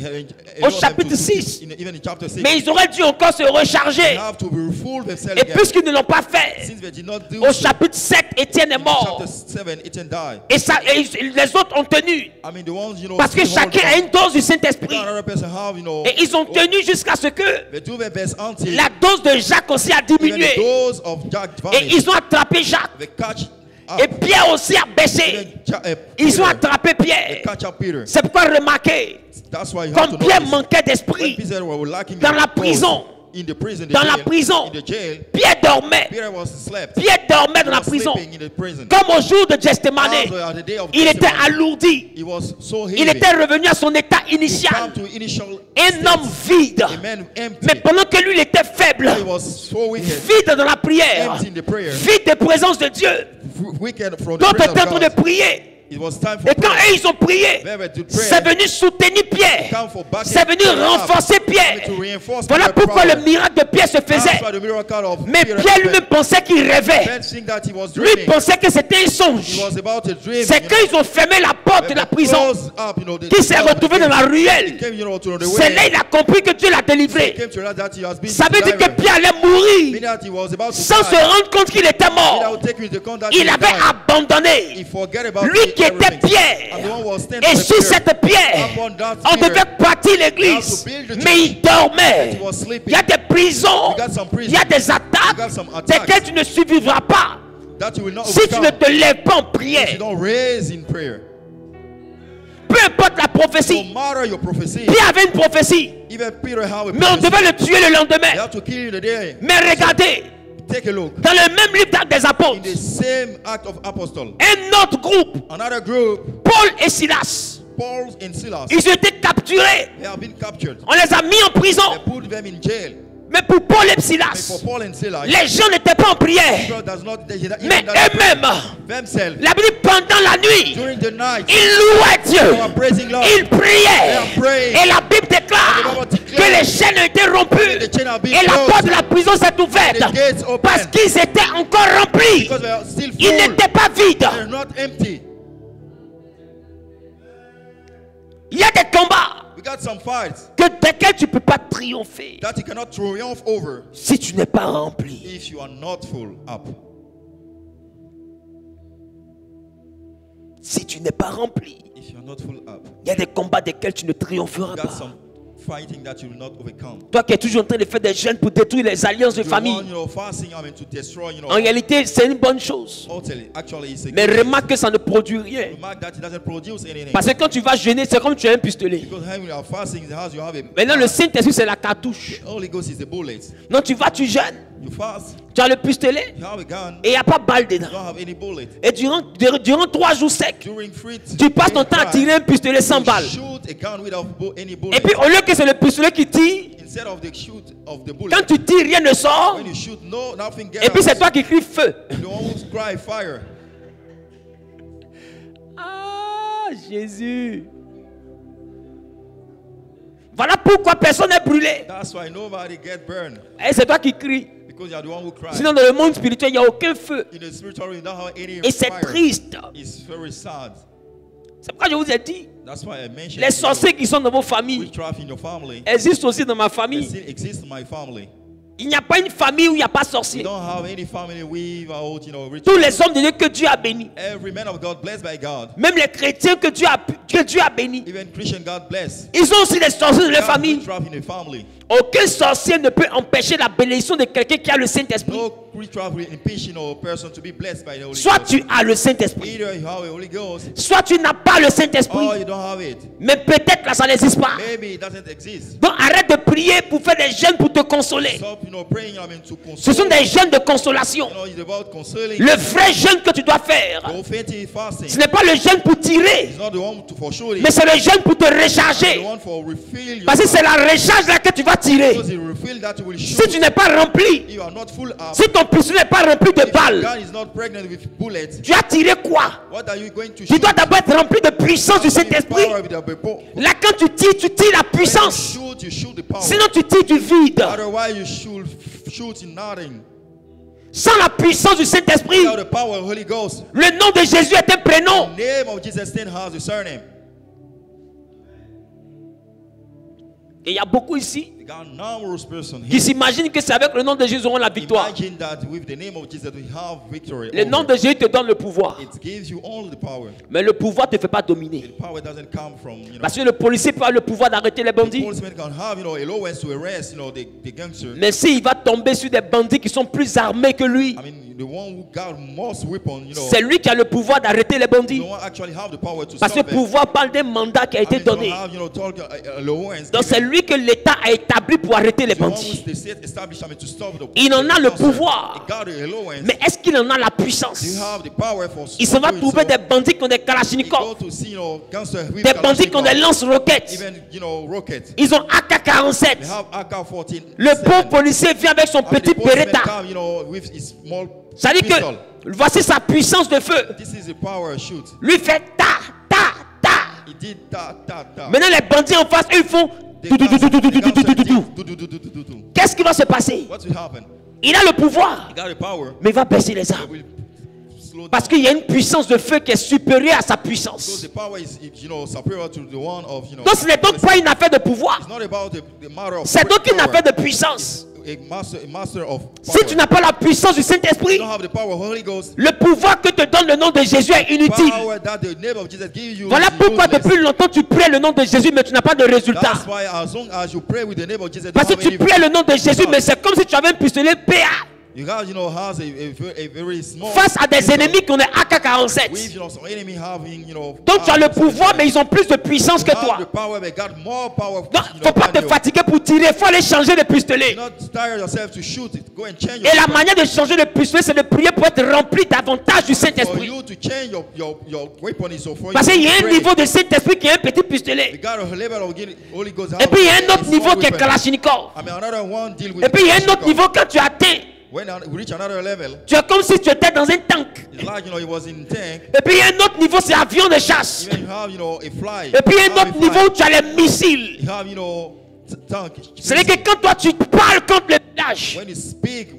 Au chapitre 6, even in chapter 6, mais ils auraient dû encore se recharger. they have to refuel themselves Et again. puisqu'ils ne l'ont pas fait, Since they did not do au so, chapitre 7, Étienne est in mort. chapter 7, Etienne died. Et les autres ont tenu. I mean, the ones, Parce que still hold chacun a on. une dose du Saint-Esprit. Another person have, Et ils ont tenu jusqu'à ce que they do their best until la dose de Jacques aussi a even the diminué. dose of Jack Et vanished. ils ont attrapé Jacques. They catch Et up. Pierre aussi a baissé. Even Ils ont Peter, attrapé they Pierre. catch up Peter. C'est pourquoi remarquez, That's why you have comme to Pierre notice. manquait When d'esprit, Peter were lacking dans in la purpose, prison, in the prison, the dans la jail, prison, in the jail, Pierre dormait. Peter was slept. Pierre dormait dans He la was prison. sleeping in the prison. Comme au jour de Gethsemane, Also, at the day of il était Gethsemane, alourdi. he was so heavy. Il était revenu à son état He initial. came to initial Un state. homme vide. A man empty. Mais pendant que lui, il était faible, He was so wicked. vide dans la prière, Empty in the prayer. vide de présence de Dieu. Wicked from the D'autres presence étaient en of train de God. prier. It was time for Et quand prayer. eux, ils ont prié, They were to pray. c'est venu soutenir Pierre. Come for backing C'est venu Peter up. renforcer Pierre. To reinforce Voilà Peter's pourquoi power. le miracle de Pierre se faisait. That's why the miracle of Mais Peter Pierre lui-même happened. pensait qu'il rêvait. Ben think that he was Lui dreaming. pensait que c'était un He songe. was about to dream. C'est quand ils ont fermé la porte de la prison qu'il s'est retrouvé dans la ruelle. C'est là qu'il a compris que Dieu l'a délivré. Ça veut dire que Pierre allait mourir sans se rendre compte qu'il était mort. Il avait abandonné. Lui qui était Pierre. Et sur cette pierre, on devait bâtir l'église. Mais il dormait. Il y a des prisons, il y a des attaques desquelles tu ne survivras pas si tu ne te lèves pas en prière. Peu importe la prophétie. Pierre avait une prophéétie, mais on devait le tuer le lendemain. Mais regardez, dans le même livre d'Actes des Apôtres, un autre groupe, Paul et Silas, ils ont été capturés. On les a mis en prison. Mais pour Paul et Silas, les gens n'étaient pas en prière. Mais eux-mêmes, la Bible dit pendant la nuit, ils louaient Dieu. Ils priaient. Et la Bible déclare que les chaînes ont été rompues. Et la porte de la prison s'est ouverte. Parce qu'ils étaient encore remplis. Ils n'étaient pas vides. Il y a des combats desquels tu ne peux pas triompher si tu n'es pas rempli. Si tu n'es pas rempli, il y a des combats desquels tu ne triompheras pas. Toi qui es toujours en train de faire des jeûnes pour détruire les alliances de famille, en réalité c'est une bonne chose. Mais remarque que ça ne produit rien. Parce que quand tu vas jeûner, c'est comme tu as un pistolet. Maintenant le Saint-Esprit c'est la cartouche. Non, tu vas, tu jeûnes. Tu as le pistolet et il n'y a pas de balle dedans. Et durant 3 jours secs, tu passes ton temps à tirer un pistolet sans balle. Et puis au lieu que c'est le pistolet qui tire, quand tu tires, rien ne sort. Et puis c'est toi qui cries feu. Ah, Jésus. Voilà pourquoi personne n'est brûlé. Et c'est toi qui cries. Sinon dans le monde spirituel, il n'y a aucun feu. Et c'est triste. C'est pourquoi je vous ai dit, les sorciers qui sont dans vos familles existent aussi dans ma famille. Il n'y a pas une famille où il n'y a pas sorcier. We don't have any family without, Tous les hommes de Dieu que Dieu a bénis. Every man of God blessed by God. Même les chrétiens que Dieu a bénis. Even Christian God bless. Ils ont aussi des sorciers de leur famille. Witchcraft in the family. Aucun sorcier ne peut empêcher la bénédiction de quelqu'un qui a le Saint-Esprit. No witchcraft will impede a person to be blessed by the Holy Soit Ghost. tu as le Saint-Esprit, Either you have a Holy Ghost, soit tu n'as pas le Saint-Esprit. or you don't have it. Mais peut-être là ça n'existe pas. Maybe it doesn't exist. Donc arrête de prier pour faire des jeûnes pour te consoler. Stop, praying, to console. Ce sont des jeûnes de consolation. It's about consoling. Le vrai jeûne que tu dois faire, The authentic fasting. ce n'est pas le jeûne pour tirer, It's not the one for shooting. mais c'est le jeûne pour te recharger. The one for refill Parce que c'est la recharge là que tu vas tirer. Because it refill that you will shoot. Si tu n'es pas rempli, You are not full up. si ton pistolet n'est pas rempli de balles, God is not pregnant with bullets. tu as tiré quoi? What are you going to Tu shoot? dois d'abord être rempli de puissance du Saint-Esprit. Là quand tu tires la puissance. You shoot the power. Sinon tu tires du vide. Otherwise you shoot in nothing. Sans la puissance du Saint-Esprit, Without the power of the Holy Ghost. le nom de Jésus est un prénom. The name of Jesus still has a surname. Et il y a beaucoup ici God, numerous persons qui s'imaginent que c'est avec le nom de Jésus qu'on a la victoire. Imagine that with the name of Jesus we have victory. Le nom de Jésus te donne le pouvoir. It gives you all the power. Mais le pouvoir ne te fait pas dominer. The power doesn't come from, Parce que le policier peut avoir le pouvoir d'arrêter les the bandits. policeman can have, allowance to arrest, the gangster. Mais s'il va tomber sur des bandits qui sont plus armés que lui, I mean, the one who got most weapon, c'est lui qui a le pouvoir d'arrêter les bandits. the one actually have the power to Parce que stop le pouvoir parle d'un mandat qui a été donné. it. Have, allowance. Donc c'est lui que l'État a établi pour arrêter les The one bandits. who's the state established, to stop the. Il en a le gangster. pouvoir. He got the allowance. Mais est-ce qu'il en a la puissance? You have the power for. Il s'en va doing trouver so. des bandits qui ont des He kalachnikovs. go to see, gangster with Des bandits qui ont des Kalashnikov. lance-roquettes. Even, rockets. Ils ont They AK-47. have AK-47. Le bon policier vient avec son petit Beretta. With his small Ça dit que pistol. voici sa puissance de feu. This is the power shoot. Lui fait ta, ta, ta. He did ta. Maintenant les bandits en face, eux, ils font The dou, dou, dou, dou, dou, dou, dou, dou, dou, dou. gangster. Qu'est-ce qui va se passer? What will happen? Il a le pouvoir, He got the power. mais il va baisser les He armes. will slow down. Parce qu'il y a une puissance de feu qui est supérieure à sa Because puissance. the power is, superior to the one of, Donc ce n'est donc pas une affaire de pouvoir. It's not about the matter of C'est donc une power. affaire de puissance. A master of power. Si tu n'as pas la puissance du You Saint-Esprit, don't have the power of Holy Ghost. le pouvoir que te donne le nom de Jésus est inutile. Power that the name of Jesus gives you. Voilà is pourquoi useless. depuis longtemps tu pries le nom de Jésus mais tu n'as pas de résultat. That's why as long as you pray with the name of Jesus, Parce que tu pries le nom de Jésus mais c'est comme si tu avais un pistolet PA you got, has a very small face à des pistol ennemis qui ont des AK-47. with, some enemy having, Donc tu as le pouvoir mais ils ont plus de puissance que you have toi. the power, but got more power. Donc il ne faut pas te fatiguer pour tirer, il faut aller changer de pistolet. Do not tire yourself to shoot it. Go and change Et la your manière de changer de pistolet c'est de prier pour être rempli davantage du for Saint-Esprit. you to change your weapon is so for Parce you qu'il y a to un pray. niveau de Saint-Esprit qui est un petit You pistolet. got a level of Holy Ghost. Et puis il y a un autre a niveau small qui est weapon. Kalachnikov. I mean, another one deal with Et puis il y a un autre Kalashnikov. niveau quand tu atteins. When we reach another level, Tu es comme si tu étais dans un tank. it's like, it was in tank. Et puis il y a un autre niveau, c'est avion de chasse. Even you have, a fly. Et puis il y a un You have autre a niveau fly. où tu as les missiles. You have, tank. C'est-à-dire que quand toi tu parles contre le village, When you speak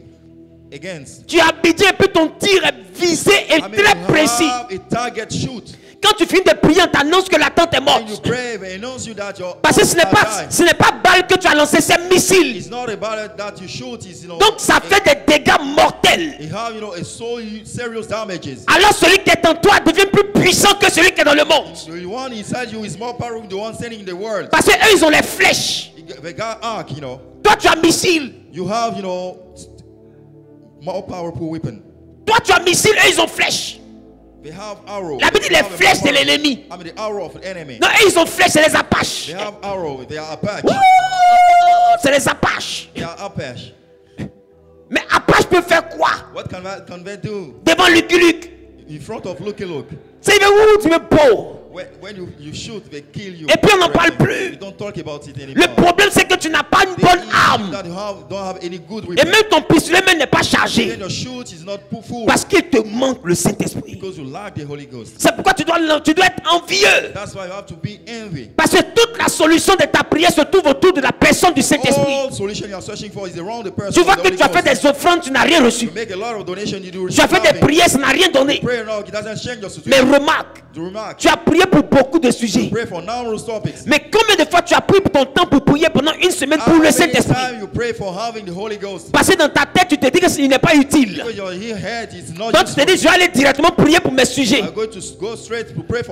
against, tu as bidé et puis ton tir est visé et I mean, très you précis. have a target shoot. Quand tu finis de prier, on t'annonce que la tente est When you morte. pray, they announce you that your Parce que ce n'est pas balle que tu as lancé, c'est missile. It's not about it that you shoot. It's, Donc ça fait des dégâts mortels. you have, a so serious damages. Alors celui qui est en toi devient plus puissant que celui qui est dans le monde. So the one inside you is more powerful than the one standing in the world. Parce que eux ils ont les flèches. They got arc, Toi tu as missile. You have, more powerful weapon. Toi tu as missile, eux ils ont flèches. They have arrow. La Bible dit les flèches de l'ennemi. I mean the arrow of the enemy. Non, eux ils ont flèches, c'est les Apaches. They have arrow. They are Apache. Ouh, c'est les Apaches. They are Apache. Mais Apache peut faire quoi What can they do devant Lucky Luke? in front of Lucky Luke? C'est où tu me beau. When you shoot, they kill you. Et puis on n'en parle plus. You don't talk about it anymore. Le problème c'est que tu n'as pas une bonne arme. That you don't have any good Et weapon. même ton pistolet même n'est pas chargé. Then your shoot is not full Parce qu'il te manque le Saint-Esprit. because you lack the Holy Ghost. C'est pourquoi tu dois être envieux. That's why you have to be envy. Parce que toute la solution de ta prière se trouve autour de la personne du Saint-Esprit. All solution you are searching for is around the person. Tu vois of the que Holy tu as fait Ghost. des offrandes, tu n'as rien reçu. You make a lot of donations, you do Tu as fait des nothing. prières, ça n'a rien donné. Prayer, no, it doesn't change your Mais situation. remarque, To remark, tu as prié pour beaucoup de sujets. Pray for numerous topics. Mais combien de fois tu as pris ton temps pour prier pendant une semaine pour le Saint-Esprit? Parce que dans ta tête, tu te dis qu'il n'est pas utile. Donc tu te dis, je vais aller directement prier pour mes sujets.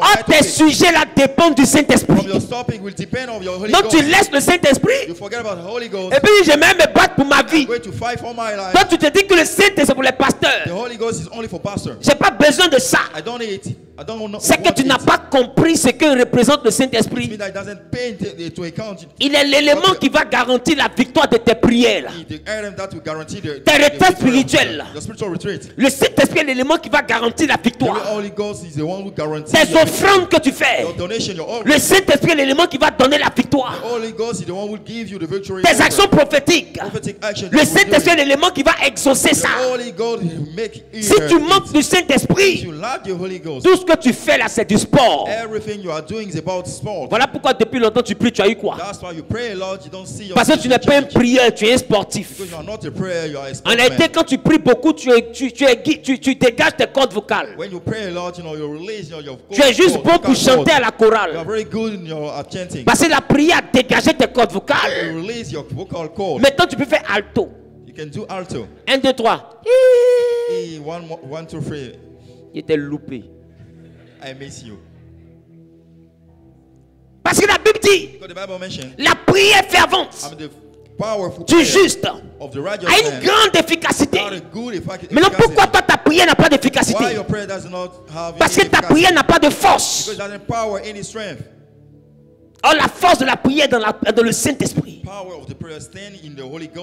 Ah, tes sujets là dépendent du Saint-Esprit. Donc tu laisses le Saint-Esprit. Et puis je vais me battre pour ma vie. Donc tu te dis que le Saint-Esprit c'est pour les pasteurs. J'ai pas besoin de ça. C'est que tu n'as pas compris ce que représente le Saint-Esprit. Il est l'élément qui va garantir la victoire de tes prières. Tes retraites spirituelles. Le Saint-Esprit est l'élément qui va garantir la victoire. Tes offrandes que tu fais. Le Saint-Esprit est l'élément qui va donner la victoire. Tes actions prophétiques. Le Saint-Esprit est l'élément qui va exaucer ça. Si tu manques du Saint-Esprit, tout ce que tu fais là, c'est du sport. Voilà pourquoi depuis longtemps tu pries, tu as eu quoi? Parce que tu n'es pas un prieur, tu es un sportif. En réalité, quand tu pries beaucoup, tu dégages tes cordes vocales. Tu es juste bon pour chanter à la chorale. Parce que la prière a dégagé tes cordes vocales. Maintenant, tu peux faire alto. 1, 2, 3. Il était loupé. I miss you. Parce que la Bible dit la prière fervente du juste a une grande efficacité. Maintenant, pourquoi toi ta prière n'a pas d'efficacité? Parce que ta prière n'a pas de force. Or, la force de la prière dans le Saint-Esprit.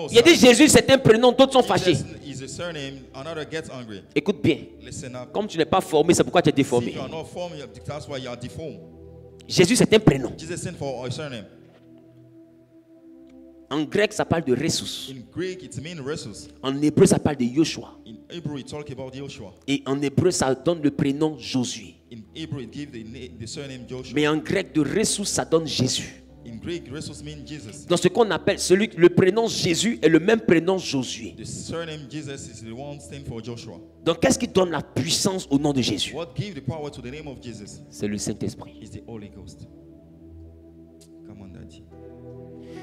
Il a dit Jésus c'est un prénom, d'autres sont fâchés. Écoute bien. Comme tu n'es pas formé, c'est pourquoi tu es déformé. Jésus c'est un prénom. En grec ça parle de Ressus. En hébreu ça parle de Yoshua. Et en hébreu ça donne le prénom Josué. Mais en grec de Ressus ça donne Jésus. Dans ce qu'on appelle le prénom Jésus est le même prénom Josué. Donc qu'est-ce qui donne la puissance au nom de Jésus? C'est le Saint-Esprit.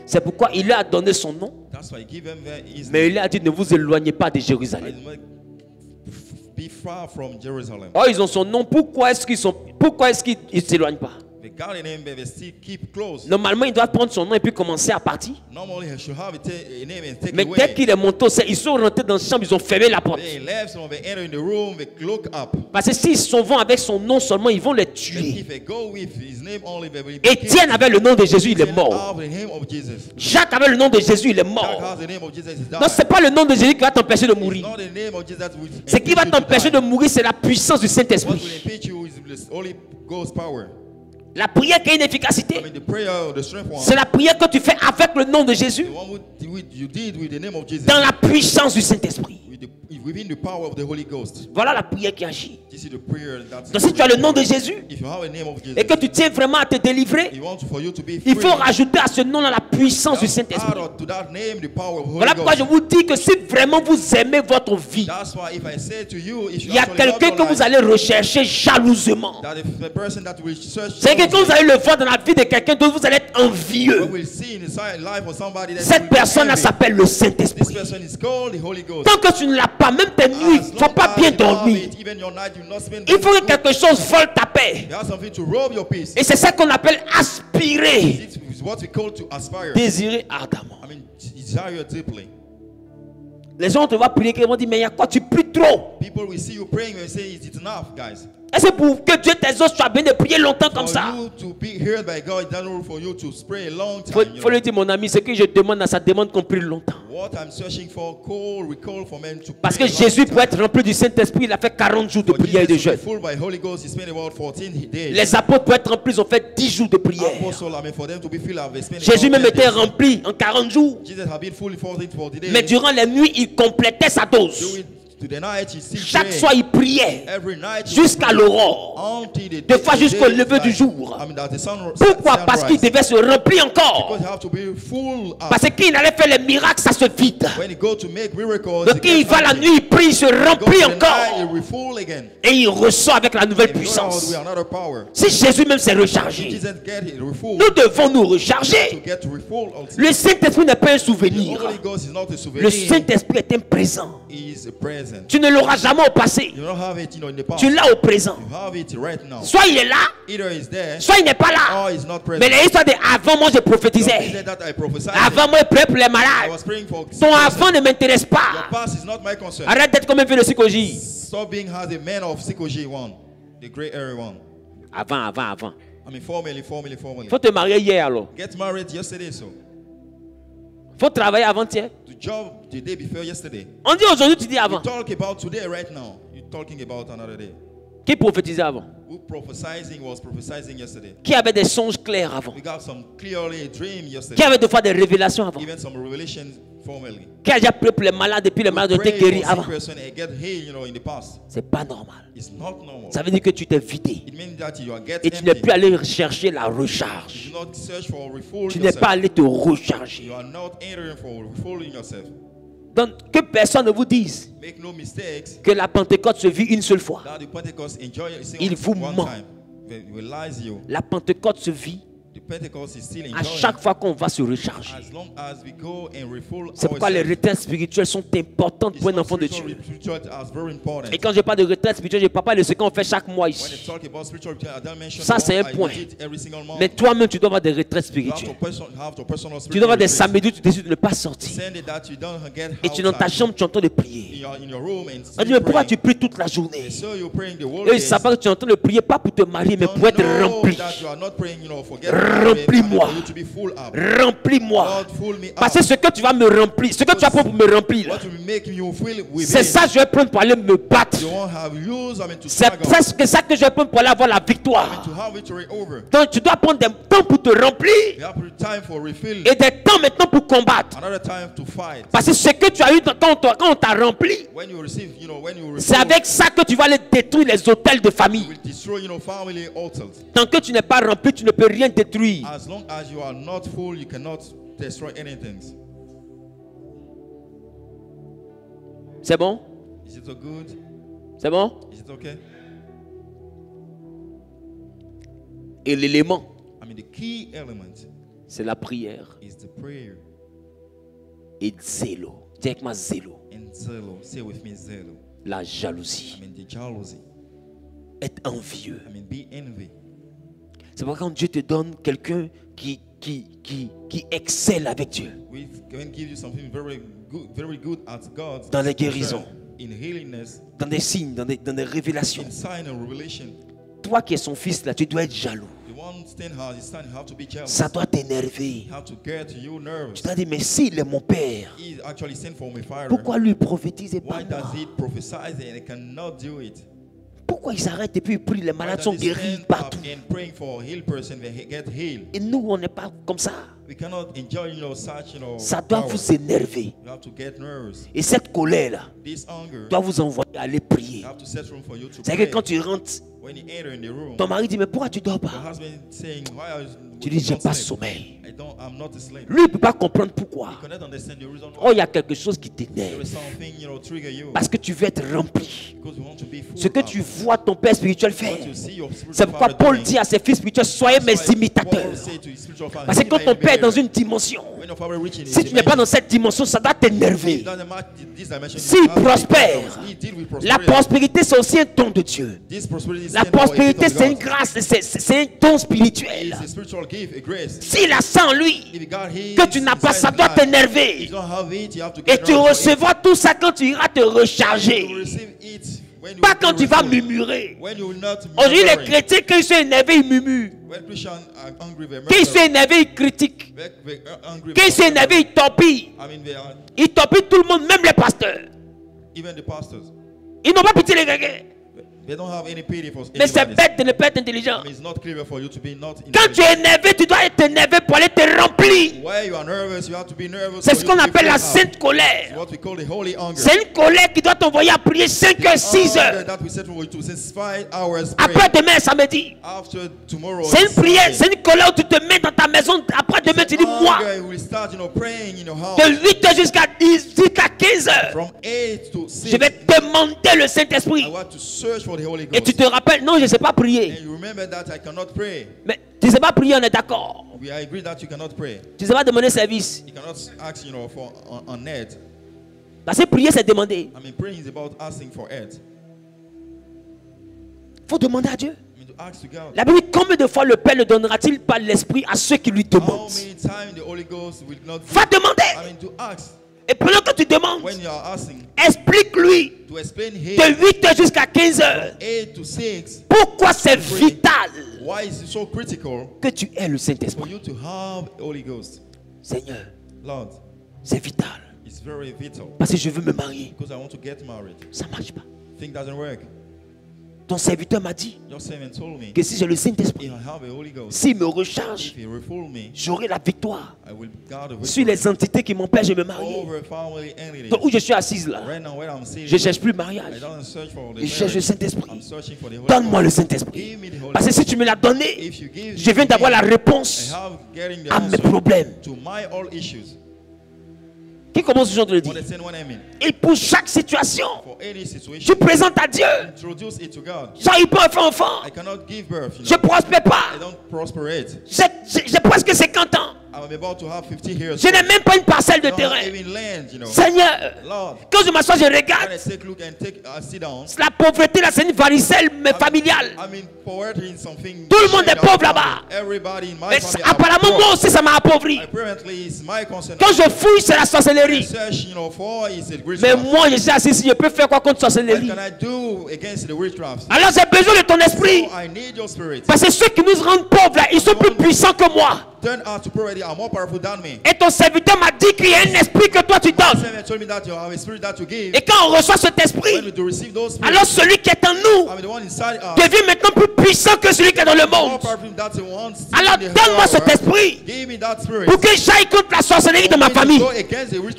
C'est pourquoi il a donné son nom. Mais il a dit ne vous éloignez pas de Jérusalem. Oh, ils ont son nom. Pourquoi est-ce qu'ils ne s'éloignent pas? Normalement, ils doivent prendre son nom et puis commencer à partir. Mais dès qu'il est monté, ils sont rentrés dans la chambre, ils ont fermé la porte. Parce que s'ils s'en vont avec son nom seulement, ils vont les tuer. Étienne avait le nom de Jésus, il est mort. Jacques avait le nom de Jésus, il est mort. Donc ce n'est pas le nom de Jésus qui va t'empêcher de mourir. Ce qui va t'empêcher de mourir, c'est la puissance du Saint-Esprit. La prière qui a une efficacité, c'est la prière que tu fais avec le nom de Jésus, dans la puissance du Saint-Esprit. Voilà la prière qui agit. Donc si tu as le nom de Jésus et que tu tiens vraiment à te délivrer, il faut rajouter à ce nom-là la puissance du Saint-Esprit. Voilà pourquoi je vous dis que si vraiment vous aimez votre vie, il y a quelqu'un que vous allez rechercher jalousement. C'est que quand vous allez le voir dans la vie de quelqu'un d'autre, vous allez être envieux. Cette personne-là s'appelle le Saint-Esprit. Tant que tu ne l'as pas, même tes nuits, il ne faut pas bien dormir. Il faut que quelque chose vole ta paix. Et c'est ça qu'on appelle aspirer. Désirer ardemment. Les gens te voient prier, ils vont dire mais il y a quoi, tu pries trop. Est-ce que pour que Dieu t'exauce, tu as besoin de prier longtemps comme ça? Il faut lui dire, mon ami, ce que je demande à ça demande qu'on prie longtemps. Parce que Jésus, pour être rempli du Saint-Esprit, il a fait 40 jours de prière et de jeûne. Les apôtres, pour être remplis, ils ont fait 10 jours de prière. Jésus même était rempli en 40 jours. Mais durant les nuits, il complétait sa dose. Chaque soir, il priait jusqu'à l'aurore, des fois jusqu'au lever du jour. Pourquoi? Parce qu'il devait se remplir encore. Parce qu'il allait faire les miracles, ça se vide. Donc il va la nuit, il prie, il se remplit encore. Et il ressort avec la nouvelle puissance. Si Jésus même s'est rechargé, nous devons nous recharger. Le Saint-Esprit n'est pas un souvenir. Le Saint-Esprit est un présent. Tu ne l'auras jamais au passé. Tu l'as au présent. Soit il est là, soit il n'est pas là. Mais l'histoire de avant moi je prophétisais. Avant moi je priais pour les malades. Ton avant ne m'intéresse pas. Arrête d'être comme un vieux de Sikoji. Avant. Faut te marier hier alors. Faut travailler avant-hier. On dit aujourd'hui, tu dis avant. Qui prophétisait avant? Qui avait des songes clairs avant? Qui avait des fois des révélations avant? Qui a déjà prié pour les malades et puis les malades ont été guéris avant? C'est pas normal. Ça veut dire que tu t'es vidé. Et tu n'es plus allé chercher la recharge. Tu n'es pas allé te recharger. Donc que personne ne vous dise que la Pentecôte se vit une seule fois. Il vous ment. La Pentecôte se vit à chaque fois qu'on va se recharger. C'est pourquoi les retraites spirituelles sont importantes pour un enfant de Dieu. Et quand je parle de retraite spirituelle, je ne parle pas de ce qu'on fait chaque mois ici. Ça c'est un point. Mais toi-même tu dois avoir des retraites spirituelles. Tu dois avoir des samedis où tu décides de ne pas sortir. Et tu es dans ta chambre, tu es en train de prier. On dit mais pourquoi tu pries toute la journée? Et ils savent pas que tu es en train de prier pas pour te marier mais pour être rempli. Remplis-moi. Remplis-moi. Parce que ce que tu vas me remplir, ce que tu vas prendre pour me remplir, c'est ça que je vais prendre pour aller me battre. C'est ça que je vais prendre pour aller avoir la victoire. Donc tu dois prendre des temps pour te remplir et des temps maintenant pour combattre. Parce que ce que tu as eu quand on t'a rempli, c'est avec ça que tu vas aller détruire les autels de famille. Tant que tu n'es pas rempli, tu ne peux rien détruire. As long as you are not full, you cannot destroy anything. C'est bon? Is it so good? C'est bon? Is it okay? Et l'élément, the key element, c'est la prière. Is the prayer. Et zélo. Dis avec moi zélo. And zelo. Say with me zelo. La jalousie. The jealousy. Être envieux. Be envy. C'est pourquoi quand Dieu te donne quelqu'un qui excelle avec Dieu. Dans les guérisons. Dans des signes, dans des révélations. Toi qui es son fils là, tu dois être jaloux. Ça doit t'énerver. Tu dois dire mais s'il est mon père, pourquoi lui prophétise pas moi? Pourquoi il s'arrête et puis il prie, les malades sont guéris partout? Et nous, on n'est pas comme ça. Ça doit vous énerver. Et cette colère-là doit vous envoyer à aller prier. C'est-à-dire que quand tu rentres, ton mari dit, mais pourquoi tu ne dors pas? Tu dis, j'ai pas sommeil. Lui, il ne peut pas comprendre pourquoi. Oh, il y a quelque chose qui t'énerve. Parce que tu veux être rempli. Ce que tu vois ton père spirituel faire. C'est pourquoi Paul dit à ses fils spirituels, soyez mes imitateurs. Parce que quand ton père est dans une dimension, si tu n'es pas dans cette dimension, ça doit t'énerver. S'il prospère, la prospérité c'est aussi un don de Dieu. La prospérité c'est une grâce, c'est un don spirituel. S'il a ça en lui, que tu n'as pas, ça doit t'énerver. Et tu recevras tout ça quand tu iras te recharger. Pas quand tu vas murmurer. Aujourd'hui, les chrétiens, quand ils sont énervés, ils murmurent. Quand ils sont énervés, ils critiquent. Quand ils sont énervés, ils torpillent. Ils torpillent tout le monde, même les pasteurs. Ils n'ont pas pitié les gars. They don't have any pity for Mais c'est bête de ne pas être intelligent. I mean, it's not clear for you to be not Quand tu es énervé, tu dois être énervé pour aller te remplir. Where you are nervous, you have to be nervous. C'est ce qu'on appelle la sainte colère. What we call the holy hunger. C'est une colère qui doit t'envoyer à prier 5 heures, 6 heures. That we set for to 5 hours. Après demain, samedi. After tomorrow. C'est une prière, c'est une colère où tu te mets dans ta maison. Après demain, tu dis moi. De 8 heures jusqu'à 15 heures. From 8 to 6. Je vais demander le Saint-Esprit. Et tu te rappelles, non, je ne sais pas prier. Mais tu ne sais pas prier, on est d'accord. Tu ne sais pas demander service. Parce que prier, c'est demander. Il faut demander à Dieu. La Bible dit, combien de fois le Père ne donnera-t-il pas l'Esprit à ceux qui lui demandent? Va demander. Et pendant que tu demandes, explique-lui de 8 heures jusqu'à 15 heures pourquoi c'est vital que tu aies le Saint-Esprit. Seigneur, c'est vital. Parce que je veux me marier. Ça ne marche pas. Ton serviteur m'a dit que si j'ai le Saint-Esprit, s'il me recharge, j'aurai la victoire sur les entités qui m'empêchent de me marier. Donc où je suis assise là, je ne cherche plus le mariage. Je cherche le Saint-Esprit. Donne-moi le Saint-Esprit. Parce que si tu me l'as donné, je viens d'avoir la réponse à mes problèmes. Qui commence ce genre de le dire? Et pour chaque situation, tu présentes à Dieu. J'arrive pas à faire enfant. Je ne prospère pas. J'ai presque 50 ans. Je n'ai même pas une parcelle de terrain. Seigneur, quand je m'assois, je regarde. La pauvreté là, c'est une varicelle familiale. Tout le monde est pauvre là-bas. Mais apparemment, moi aussi, ça m'a appauvri. Quand je fouille, c'est la sorcellerie. Mais moi, je suis assis ici, je peux faire quoi contre la sorcellerie? Alors, j'ai besoin de ton esprit. Parce que ceux qui nous rendent pauvres là, ils sont plus puissants que moi. Et ton serviteur m'a dit qu'il y a un esprit que toi tu donnes. Et quand on reçoit cet esprit, alors celui qui est en nous devient maintenant plus puissant que celui qui est dans le monde. Alors donne-moi cet esprit pour que j'aille contre la sorcellerie de ma famille.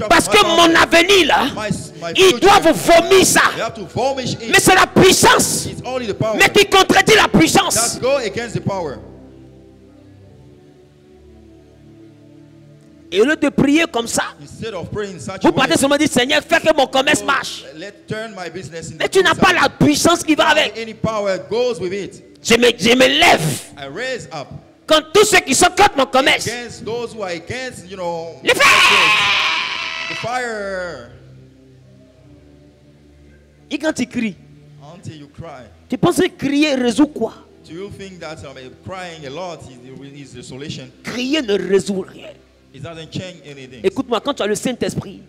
Parce que mon avenir là, ils doivent vomir ça. Mais c'est la puissance. Mais qui contredit la puissance. Et au lieu de prier comme ça, vous partez seulement dire Seigneur, fais que mon commerce marche. Mais tu n'as pas la puissance qui va avec. Je me lève. Quand tous ceux qui sont contre mon commerce, le feu. Et quand tu cries, tu penses que crier résout quoi? Crier ne résout rien. Écoute-moi, quand tu as le Saint-Esprit,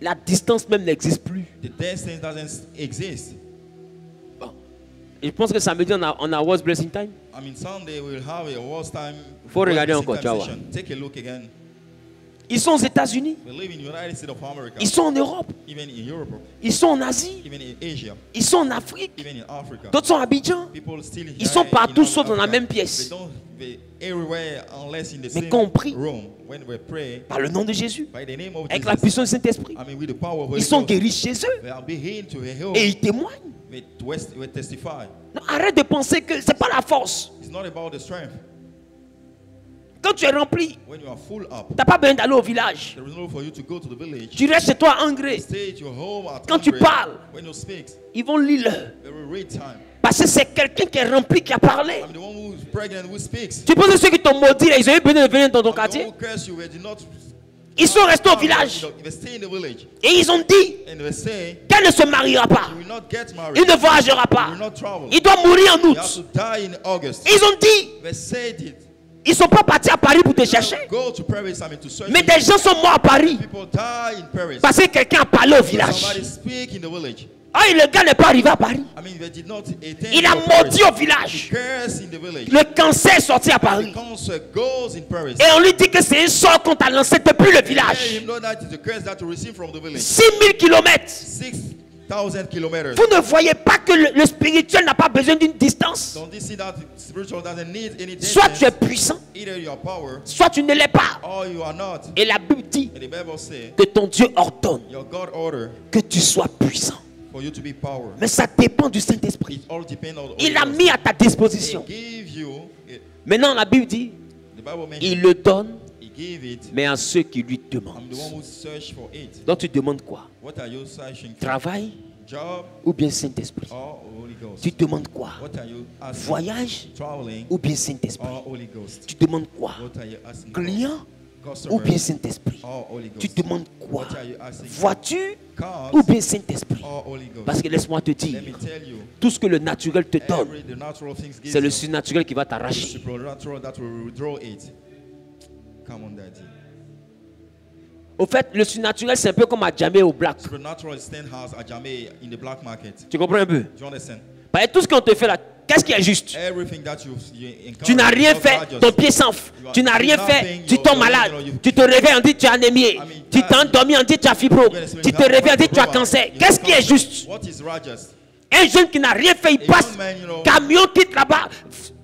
la distance même n'existe plus. Bon. Et je pense que samedi, on a What's Blessing Time. Il faut regarder encore, tu vas voir. Ils sont aux États-Unis. Ils sont en Europe. Ils sont en Asie. Ils sont en Afrique. D'autres sont à Abidjan. Ils sont partout sauf dans la même pièce. Mais compris par le nom de Jésus, avec la puissance du Saint-Esprit, ils sont guéris chez eux et ils témoignent. Non, arrête de penser que ce n'est pas la force. Quand tu es rempli, tu n'as pas besoin d'aller au village. Tu restes chez toi engrais. Quand tu parles, ils vont lire. Parce que c'est quelqu'un qui est rempli qui a parlé. Tu penses que ceux qui t'ont maudit, ils ont eu besoin de venir dans ton quartier? Ils sont restés au village. Et ils ont dit qu'elle ne se mariera pas. Il ne voyagera pas. Il doit mourir en août. Ils ont dit, ils ne sont pas partis à Paris pour te chercher. Mais des gens sont morts à Paris. Parce que quelqu'un a parlé au village. Ah, le gars n'est pas arrivé à Paris. Il a maudit au village. Le cancer est sorti à Paris. Et on lui dit que c'est un sort qu'on t'a lancé depuis le village. 6000 kilomètres. 1,000 kilometers. Vous ne voyez pas que le spirituel n'a pas besoin d'une distance? Don't you see that spiritual doesn't need any distance? Soit tu es puissant, Either you are power, soit tu ne l'es pas. or you are not. Et la Bible dit And the Bible says, que ton Dieu ordonne your God order que tu sois puissant. for you to be power. Mais ça dépend du Saint-Esprit. It all depends on the Il l'a Holy mis à ta disposition. Ghost. He give you, Maintenant, la Bible dit, the Bible mentions, il le donne, he gave it. mais à ceux qui lui I'm demandent. the one who search for it. Donc tu demandes quoi? What are you searching for? Travail Job ou bien Saint-Esprit? or Holy Ghost? Tu demandes quoi? What are you asking? Voyage Traveling ou bien Saint-Esprit? or Holy Ghost? Tu demandes quoi? What are you asking? Client for? ou bien Customer Saint-Esprit? or Holy Tu Ghost? demandes quoi? What are you asking for? Voiture Cars ou bien Saint-Esprit? or Holy Ghost? Parce que laisse-moi te dire, Let me tell you, tout ce que le naturel te donne, the natural things c'est give le you. surnaturel qui va The t'arracher. supernatural that will withdraw it. Come on, Daddy. Au fait, le surnaturel, c'est un peu comme à Djamé au black. Supernatural stand house at Jamaica in the black market. Tu comprends un peu? Do you understand? Parce que tout ce qu'on te fait là, qu'est-ce qui est juste? Everything that you encounter, Tu n'as rien not fait, just- ton pied s'enfle. Tu n'as rien fait, nothing, tu tombes malade. Tu te réveilles, on dit tu as anémie. Tu t'es endormi, on dit tu as fibrome. Tu te réveilles, on dit tu as cancer. Qu'est-ce qui est juste? What is righteous? Un jeune qui n'a rien fait, il A passe, young man, you know, camion quitte là-bas,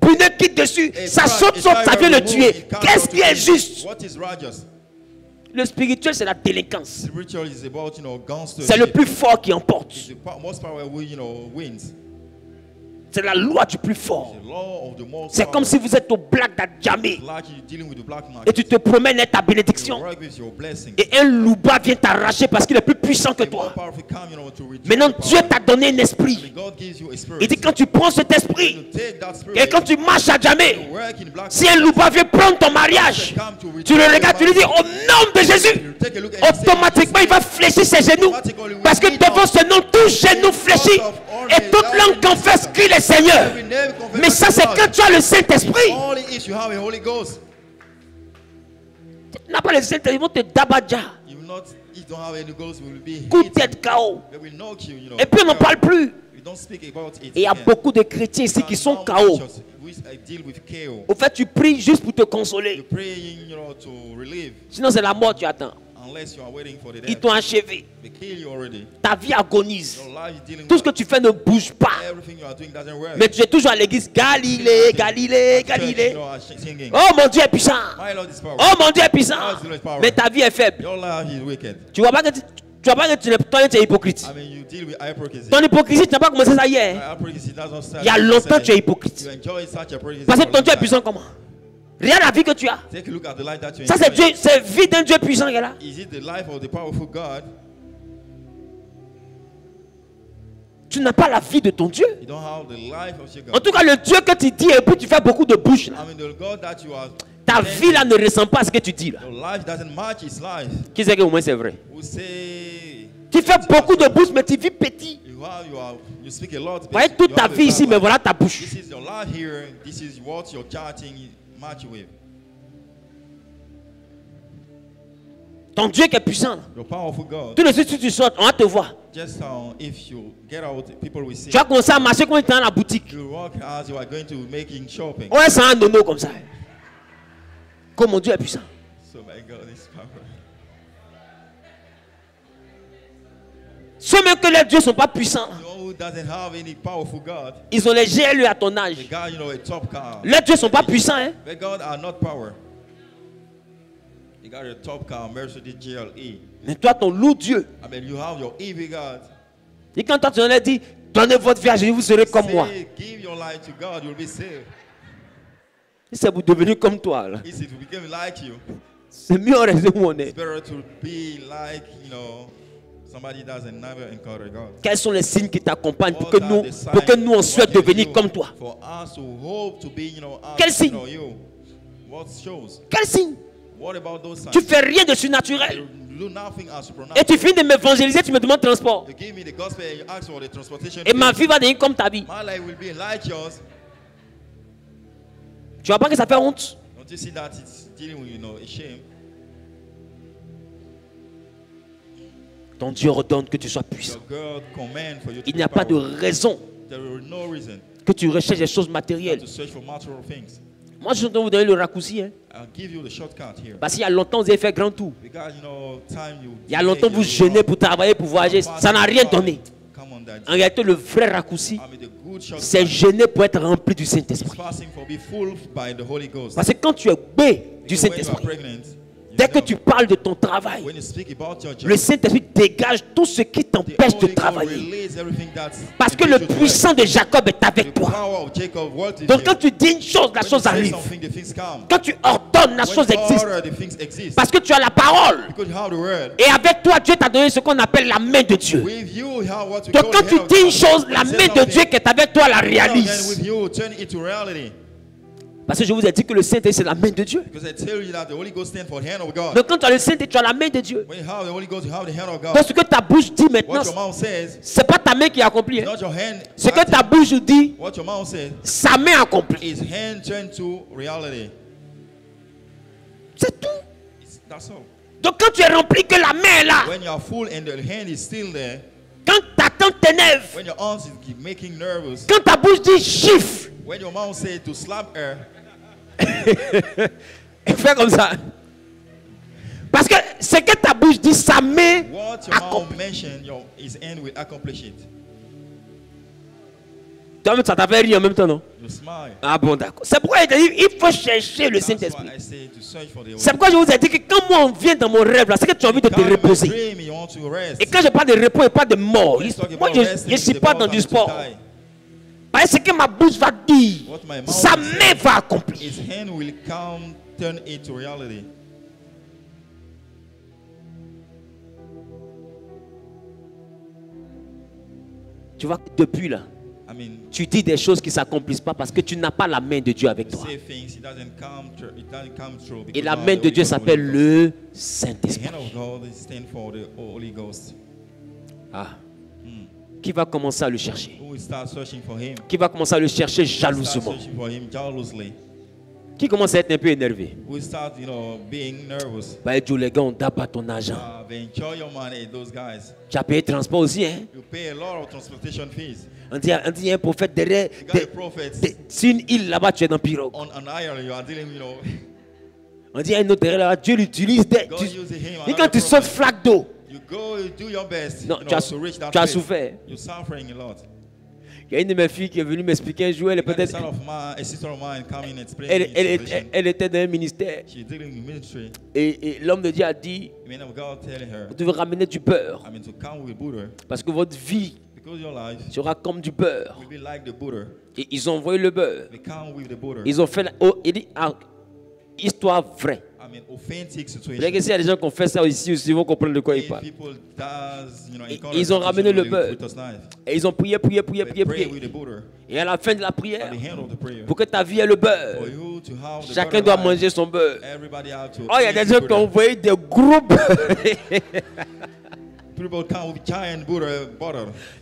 pneu quitte dessus, ça saute, ça vient le tuer. Qu'est-ce qui est juste? What is righteous? Le spirituel, c'est la délinquance. Spiritual is about, gangster. C'est le plus fort qui emporte. The most powerful, wins. C'est la loi du plus fort. The law of the most C'est comme si vous êtes au black d'Adjamé like you're dealing with the black et market. tu te promènes avec ta You bénédiction work with your blessing. et un louba vient t'arracher parce qu'il est plus puissant que The more toi. powerful come, to redeem Maintenant, the Dieu power. t'a donné un And esprit. God gives you a spirit. Il dit quand tu prends cet You esprit take that spirit. et quand tu marches à Djamé, You work in the black si un louba vient prendre ton mariage, tu le regardes, tu lui dis au nom de Jésus. You take a look at him, say, Automatiquement, il va fléchir ses genoux. Parce que devant ce nom, tout genou fléchit. Et toute langue confesse qu'il est Seigneur. every name confess Mais ça, c'est God. quand tu as le Saint-Esprit. Only if you have a Holy Ghost. Tu n'as pas le Saint-Esprit, ils vont te dabadja. You will not, if you don't have any Ghost, we will be Coup de hit. tête KO. They will knock you, Et puis on n'en parle plus. We don't speak about it. Et il y a again. beaucoup de chrétiens ici qui sont Now KO. churches, we deal with KO. Au fait, tu pries juste pour te You're consoler. praying, to relieve, Sinon, c'est la mort, tu attends. unless you are waiting for the Ils death. t'ont achevé. They kill you already. Ta vie agonise. Your life is dealing Tout ce que with tu fais ne bouge pas. everything you are doing doesn't work. Mais tu es toujours à l'église. Galilée, Galilée, At church, Galilée. singing. Oh mon Dieu est puissant. My Lord is powerful. Oh mon Dieu est puissant. Mais ta vie est faible. Your life is wicked. Tu vois pas que toi, tu es hypocrite. I mean, you deal with hypocrisy. Ton hypocrisie, tu n'as pas commencé ça hier. Hypocrisy does not start Il y a longtemps que tu es You hypocrite. enjoy such hypocrisy. Parce que for ton a Dieu est long puissant comment? Regarde la vie que tu as. time. Take a look at the life that you Ça, c'est enjoy. Dieu, c'est vie d'un Dieu puissant qui est là. Is it the life of the powerful God? Tu n'as pas la vie de ton Dieu. You don't have the life of your En God. tout cas, le Dieu que tu dis et puis tu fais beaucoup de bouche. Là. I mean, the God that you are. Ta vie là ne ressemble pas à ce que tu dis là. Your life doesn't match his life. Qui sait que au moins c'est vrai? We say Tu fais beaucoup de bouche mais tu vis petit. you speak a lot. Vous voyez toute ta vie ici, mais voilà ta bouche. This is your life here. This is what you're chatting match with. Ton Dieu qui est puissant. Là. Your powerful God. Tout de suite, si tu sortes, on va te voir. Just if you get out, people will see. Tu vas commencer à marcher comme tu es dans la boutique. You walk as you are going to making shopping. On est sans un nono comme ça. Comme mon Dieu est puissant. So my God is powerful. Ceux même que les dieux ne sont pas puissants. The one who doesn't have any powerful God, Ils ont les GLE à ton âge. the God, a top car. Les dieux ne sont pas puissants. Hein? The God are not power. You got a top car, Mercedes GLE. Mais toi, ton loup Dieu. I mean, you have your evil God. Et quand toi, tu leur dis, donnez votre vie à Jésus, vous serez comme moi. Say, give your life to God, you'll be saved. Si c'est pour devenir comme toi, là, If you become like you, c'est mieux en rester où on est. it's better to be like, somebody doesn't never encounter God. Quels sont les signes qui t'accompagnent pour What que are nous, the signs pour que nous on souhaite what devenir you comme toi? For us to hope to be, as, Quel signe? you. What shows? Quel signe? What about those signs? Tu fais rien de surnaturel. You do nothing as Et supernatural. tu finis de m'évangéliser, tu me demandes transport. You give me the gospel and you ask for the transportation. Et ma fee. vie va devenir comme ta vie. My life will be like yours. Tu vois pas que ça fait honte? Don't you see that it's dealing with, a shame? Ton Dieu ordonne que tu sois puissant. Your God command for you to Il be n'y a pas de powerful. raison There is no reason que tu recherches des choses matérielles. to search for material things. Moi, je suis en train de vous donner le raccourci. Hein. I'll give you the shortcut here. Parce qu'il y a longtemps, vous avez fait grand tour. Because, time you. Il y a longtemps, vous jeûnez pour travailler, pour voyager. Ça n'a rien donné. Come En réalité, le vrai raccourci, c'est jeûner pour être rempli du Saint-Esprit. Parce que quand tu es bé du Saint-Esprit, dès que tu parles de ton travail, le Saint-Esprit dégage tout ce qui t'empêche de travailler. Parce que le puissant de Jacob est avec toi. Donc quand tu dis une chose, la chose arrive. Quand tu ordonnes, la chose existe. Parce que tu as la parole. Et avec toi, Dieu t'a donné ce qu'on appelle la main de Dieu. Donc quand tu dis une chose, la main de Dieu qui est avec toi la réalise. Parce que je vous ai dit que le Saint-Esprit c'est la main de Dieu. Donc quand tu as le Saint-Esprit, tu as la main de Dieu. Donc ce que ta bouche dit maintenant, c'est pas ta main qui accomplit. Ce que ta bouche dit, sa main accomplit. C'est tout. Donc quand tu es rempli que la main est là, quand ta tante t'énerve, quand ta bouche dit chiffre, fais comme ça. Parce que ce que ta bouche dit, sa main accomplit. Toi-même, ça t'a fait rire en même temps, non? Ah bon, d'accord. C'est pourquoi il faut chercher le Saint-Esprit. C'est pourquoi je vous ai dit que quand moi on vient dans mon rêve, là, c'est que tu as envie de te reposer. Et quand je parle de repos et pas de mort, moi je ne suis pas dans du sport. Parce que ma bouche va dire, sa main va accomplir. Tu vois, depuis là, tu dis des choses qui ne s'accomplissent pas parce que tu n'as pas la main de Dieu avec toi. Et la main de Dieu s'appelle le Saint-Esprit. Ah. Qui va commencer à le chercher? Qui va commencer à le chercher jalousement? Qui commence à être un peu énervé? Bah, les gars, on tape pas ton argent. Tu as payé le transport aussi, hein? On dit il y a un prophète derrière. Sur une île là-bas, tu es dans pirogue. On dit il y a un autre derrière là-bas, Dieu l'utilise. Et quand tu sautes flaque d'eau, non, tu as souffert. Il y a une de mes filles qui est venue m'expliquer un jour, elle était dans un ministère. Et l'homme de Dieu a dit, vous devez ramener du beurre. Parce que votre vie sera comme du beurre. Et ils ont envoyé le beurre. Ils ont fait histoire vraie. S'il y a des gens qui ont fait ça ici, ils vont comprendre de quoi ils parlent. Ils ont ramené le beurre. Et ils ont prié. Et à la fin de la prière, pour que ta vie ait le beurre, chacun doit manger son beurre. Oh, il y a des gens qui ont envoyé des groupes.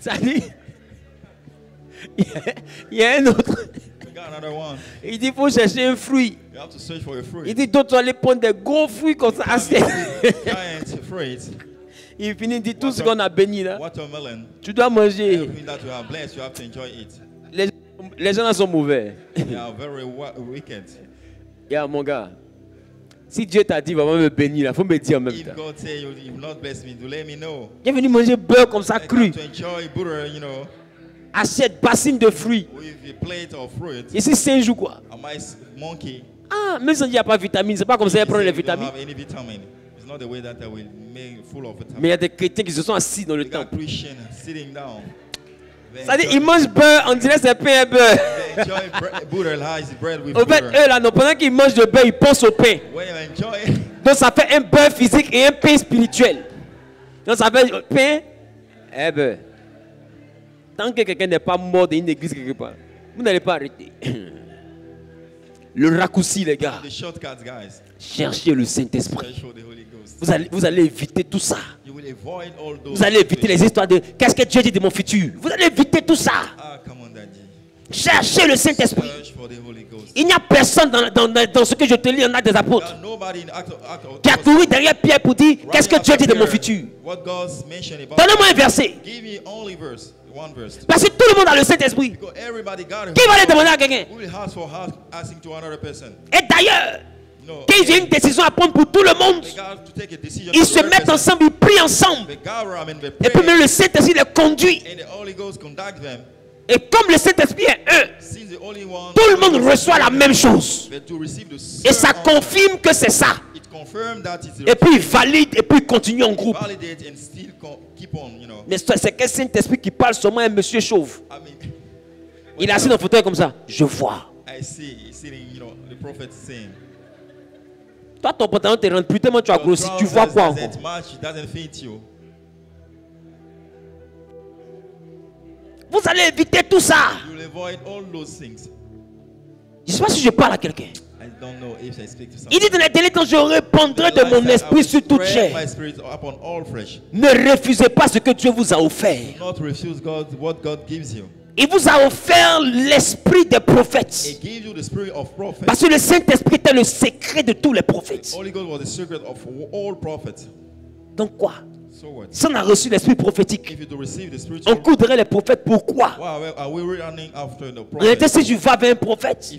Ça dit, il y a un autre. Il dit, il faut chercher un fruit. Il dit, toi, tu vas aller prendre des gros fruits comme ça. Il finit, il dit, tout ce qu'on a béni là, tu dois manger. Les gens là sont mauvais. Yeah, mon gars. Si Dieu t'a dit, va me bénir, il faut me dire en même temps. Il est venu manger beurre comme ça cru. Achète bassine de fruits. Ici, 5 jours quoi. Ah, même si il n'y a pas de vitamines, c'est pas comme ça qu'ils prennent les vitamines. Mais il y a des chrétiens qui se sont assis dans le temple. C'est-à-dire, ils mangent beurre, on dirait que c'est pain et beurre. En fait, eux là, pendant qu'ils mangent le beurre, ils pensent au pain. Donc ça fait un beurre physique et un pain spirituel. Donc ça fait pain et beurre. Tant que quelqu'un n'est pas mort dans une église quelque part, vous n'allez pas arrêter. Le raccourci, les gars. Cherchez le Saint-Esprit. Vous allez éviter tout ça. Vous allez éviter les histoires de qu'est-ce que Dieu dit de mon futur. Vous allez éviter tout ça. Cherchez le Saint-Esprit. Il n'y a personne dans ce que je te lis en Actes des Apôtres qui a couru derrière Pierre pour dire qu'est-ce que Dieu dit de mon futur. Donnez-moi un verset. Parce que tout le monde a le Saint-Esprit. Qui va aller demander à quelqu'un? Et d'ailleurs, Quand ils ont une décision à prendre pour tout le monde, ils se mettent ensemble, ils prient ensemble. Et puis même le Saint-Esprit les conduit. Et comme le Saint-Esprit est eux, tout le monde reçoit la même chose. Et ça confirme que c'est ça. Et puis il valide et puis il continue en groupe. Mais c'est quel Saint-Esprit qui parle seulement à un monsieur chauve. Il est assis dans le fauteuil comme ça. Je vois. Toi, ton pantalon te rend plus tellement tu as grossi. Tu vois quoi encore? Vous allez éviter tout ça. Je ne sais pas si je parle à quelqu'un. Il dit dans les délais quand je répandrai de mon esprit sur toute chair. Ne refusez pas ce que Dieu vous a offert. Il vous a offert l'esprit des prophètes. Parce que le Saint-Esprit était le secret de tous les prophètes. Donc quoi? Si on a reçu l'esprit prophétique, on coudrait les prophètes. Pourquoi? En réalité, si tu vas vers un prophète,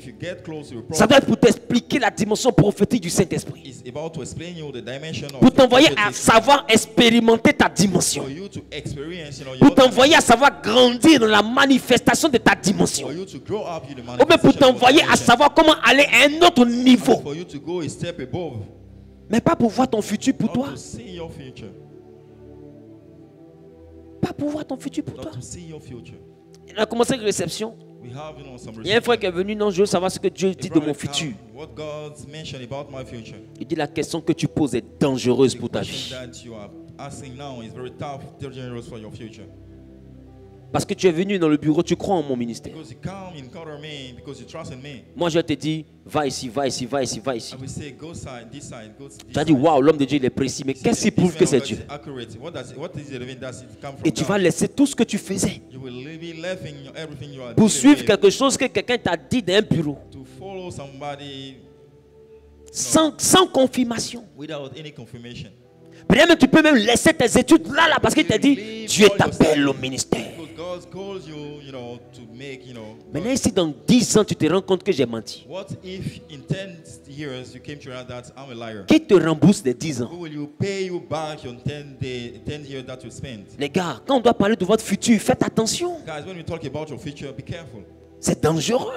ça doit être pour t'expliquer la dimension prophétique du Saint-Esprit. Pour t'envoyer à savoir expérimenter ta dimension. Pour t'envoyer à savoir grandir dans la manifestation de ta dimension. Ou bien pour t'envoyer à savoir comment aller à un autre niveau. Mais pas pour voir ton futur pour toi. Pas pour voir ton futur pour toi. Il a commencé avec réception. Il y a un frère qui est venu, non, je veux savoir ce que Dieu dit de mon futur. Il dit la question que tu poses est dangereuse pour ta vie. Parce que tu es venu dans le bureau, tu crois en mon ministère. Moi, je te dis, va ici, va ici, va ici, va ici. Tu as dit, waouh, l'homme de Dieu, il est précis. Mais qu'est-ce qui prouve que c'est Dieu? Et tu vas laisser tout ce que tu faisais pour suivre quelque chose que quelqu'un t'a dit dans un bureau. Sans confirmation. Peut-être tu peux même laisser tes études là parce qu'il t'a dit, Dieu t'appelle au ministère. Maintenant ici dans 10 ans tu te rends compte que j'ai menti. Qui te rembourse les 10 ans? Les gars, quand on doit parler de votre futur, faites attention. C'est dangereux.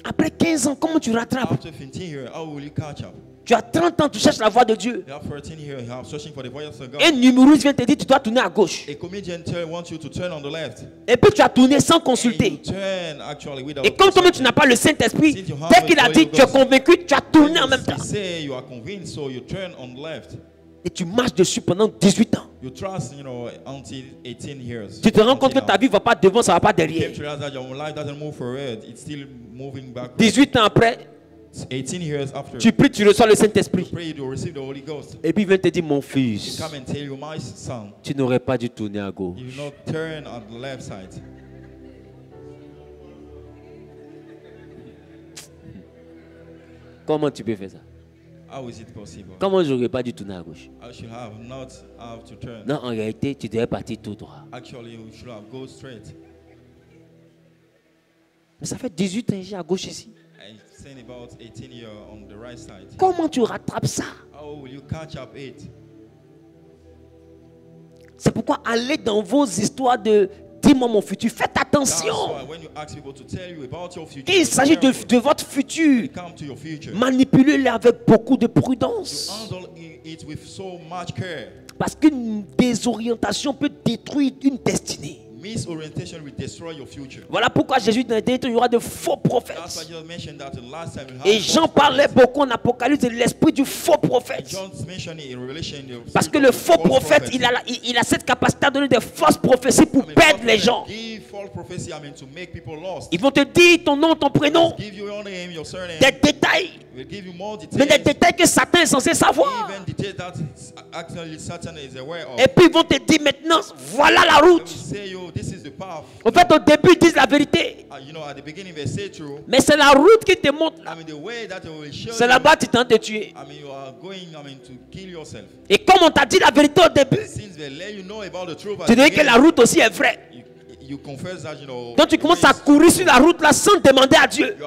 Après 15 ans, comment tu rattrapes? Tu as 30 ans, tu cherches la voix de Dieu. Un humoriste vient te dire tu dois tourner à gauche. Et puis tu as tourné sans consulter. Et comme toi tu n'as pas le Saint-Esprit, dès qu'il a dit tu es convaincu, tu as tourné en même temps. Et tu marches dessus pendant 18 ans. Tu te rends compte que ta vie ne va pas devant, ça ne va pas derrière. 18 ans après, tu pries, tu reçois le Saint-Esprit. Et puis il vient te dire, mon fils, tu n'aurais pas dû tourner à gauche. Comment tu peux faire ça? Comment je n'aurais pas dû tourner à gauche? Non, en réalité, tu devrais partir tout droit. Mais ça fait 18 ans que j'ai à gauche ici. Comment tu rattrapes ça? C'est pourquoi allez dans vos histoires de dis-moi mon futur. Faites attention. Quand il s'agit de votre futur, manipulez-le avec beaucoup de prudence. Parce qu'une désorientation peut détruire une destinée. Voilà pourquoi Jésus dit qu'il y aura de faux prophètes. Et Jean parlait beaucoup en Apocalypse de l'esprit du faux prophète. Parce que le faux prophète, il a cette capacité à donner des fausses prophéties pour perdre les gens. Ils vont te dire ton nom, ton prénom, des détails. Mais des détails que Satan est censé savoir. Et puis ils vont te dire maintenant, voilà la route. En fait, au début, ils disent la vérité. Mais c'est la route qui te montre. C'est là-bas que tu tentes de tuer. Et comme on t'a dit la vérité au début, tu dis que la route aussi est vraie. Donc tu commences à courir sur la route là sans demander à Dieu.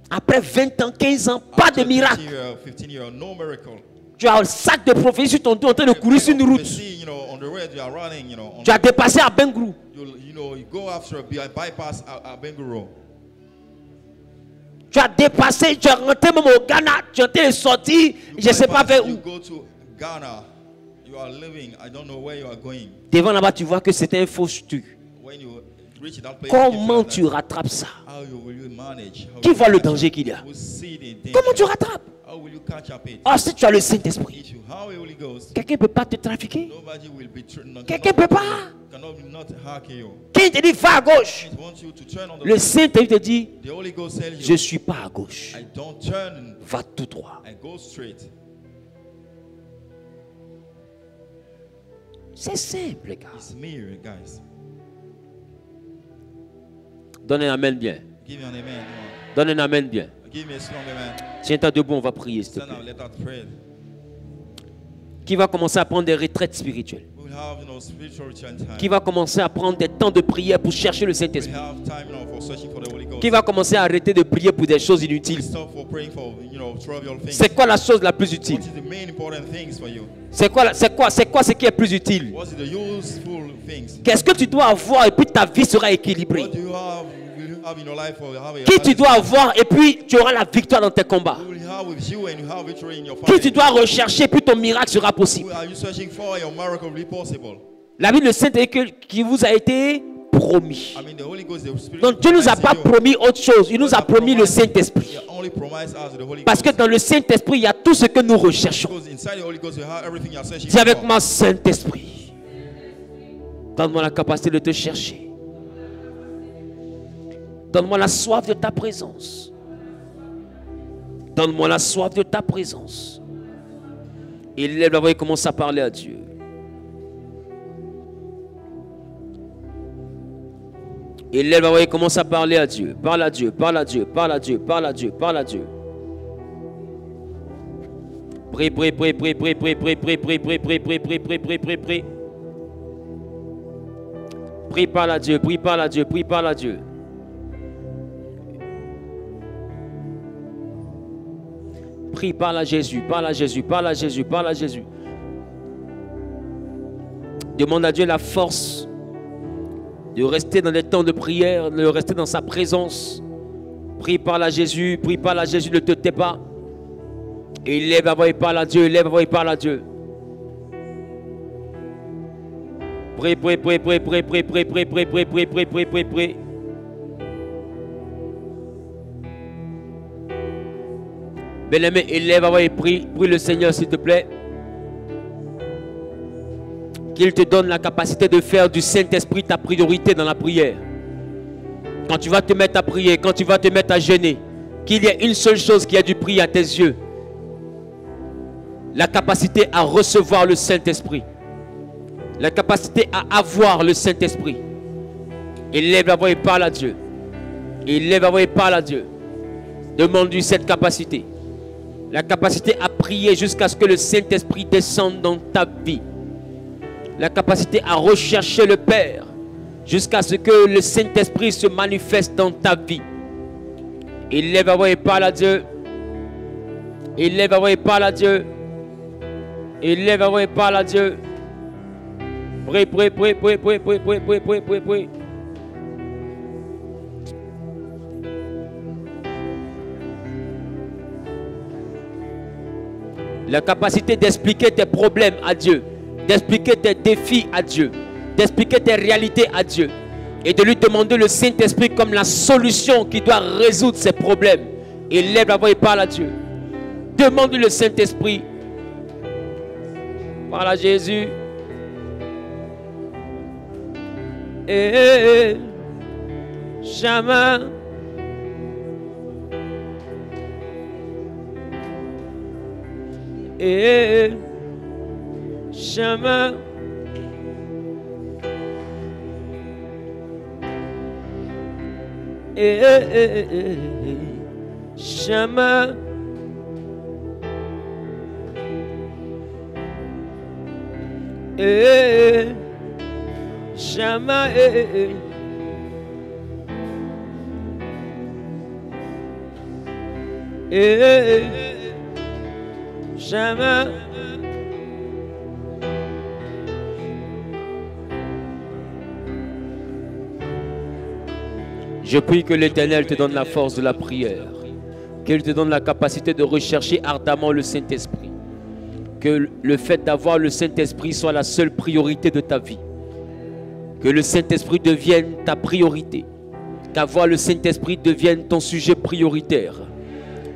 Après 20 ans, 15 ans, pas de miracle. 15 years, no miracle. Tu as un sac de prophétie sur ton dos en train de courir sur une route. Tu as dépassé à Bengrou. You go after a bypass à Bengrou. Tu as dépassé, tu es rentré même au Ghana, tu es en train de sortir, je ne sais pas vers où. You go to Ghana, you are living, I don't know where you are going. Devant là-bas, tu vois que c'était un faux truc. When you reach that place, comment tu rattrapes ça? Will you manage? Qui voit le danger qu'il y a? Comment tu rattrapes? Ah, si tu as le Saint-Esprit, quelqu'un ne peut pas te trafiquer. Quelqu'un ne peut pas. Quand il te dit va à gauche, le Saint-Esprit te dit je ne suis pas à gauche. Va tout droit. C'est simple, les gars. Donne un amen bien. Donne un amen bien. Tiens-toi debout, on va prier, s'il te plaît. Qui va commencer à prendre des retraites spirituelles? Qui va commencer à prendre des temps de prière pour chercher le Saint-Esprit? Qui va commencer à arrêter de prier pour des choses inutiles? C'est quoi la chose la plus utile? C'est quoi ce qui est plus utile? Qu'est-ce que tu dois avoir et puis ta vie sera équilibrée? Qui tu dois avoir et puis tu auras la victoire dans tes combats? Qui tu dois rechercher et puis ton miracle sera possible? La vie de Saint-Esprit qui vous a été promis. Donc Dieu ne nous a pas promis autre chose. Il nous a promis le Saint-Esprit. Parce que dans le Saint-Esprit, il y a tout ce que nous recherchons. Dis avec moi, Saint-Esprit, donne-moi la capacité de te chercher. Donne-moi la soif de ta présence. Donne-moi la soif de ta présence. Et lève la voix et commence à parler à Dieu. Et lève la voix et commence à parler à Dieu. Parle à Dieu, parle à Dieu, parle à Dieu, parle à Dieu, parle à Dieu. Prie, prie, prie, prie, prie, prie, prie, prie, prie, prie, prie, prie, prie, prie, prie, prie, prie. Prie, parle à Dieu, prie, parle à Dieu, prie, parle à Dieu. Prie, parle à Jésus, parle à Jésus, parle à Jésus, parle à Jésus. Demande à Dieu la force de rester dans les temps de prière, de rester dans sa présence. Prie, parle à Jésus, prie, parle à Jésus, ne te tais pas. Et lève la voix et parle à Dieu, lève la voix et parle à Dieu. Prie, prie, prie, prie, prie, prie, prie, prie, prie, prie, prie, prie, prie, prie, prie. Bien-aimé, élève la voix et prie, prie le Seigneur s'il te plaît. Qu'il te donne la capacité de faire du Saint-Esprit ta priorité dans la prière. Quand tu vas te mettre à prier, quand tu vas te mettre à jeûner, qu'il y ait une seule chose qui a du prix à tes yeux. La capacité à recevoir le Saint-Esprit. La capacité à avoir le Saint-Esprit. Élève la voix et parle à Dieu. Élève la voix et parle à Dieu. Demande-lui cette capacité. La capacité à prier jusqu'à ce que le Saint-Esprit descende dans ta vie. La capacité à rechercher le Père jusqu'à ce que le Saint-Esprit se manifeste dans ta vie. Élève la voix et parle à Dieu. Élève la voix et parle à Dieu. Élève la voix et parle à Dieu. Prie, prie, prie, prie, prie, prie, prie, prie, prie, prie, prie. La capacité d'expliquer tes problèmes à Dieu, d'expliquer tes défis à Dieu, d'expliquer tes réalités à Dieu et de lui demander le Saint-Esprit comme la solution qui doit résoudre ses problèmes. Et lève la voix et parle à Dieu. Demande-lui le Saint-Esprit. Parle à Jésus. Et jamais. Et jamais. Et jamais. Et jamais. Jamais. Je prie que l'Éternel te donne la force de la prière, qu'il te donne la capacité de rechercher ardemment le Saint-Esprit, que le fait d'avoir le Saint-Esprit soit la seule priorité de ta vie, que le Saint-Esprit devienne ta priorité, qu'avoir le Saint-Esprit devienne ton sujet prioritaire,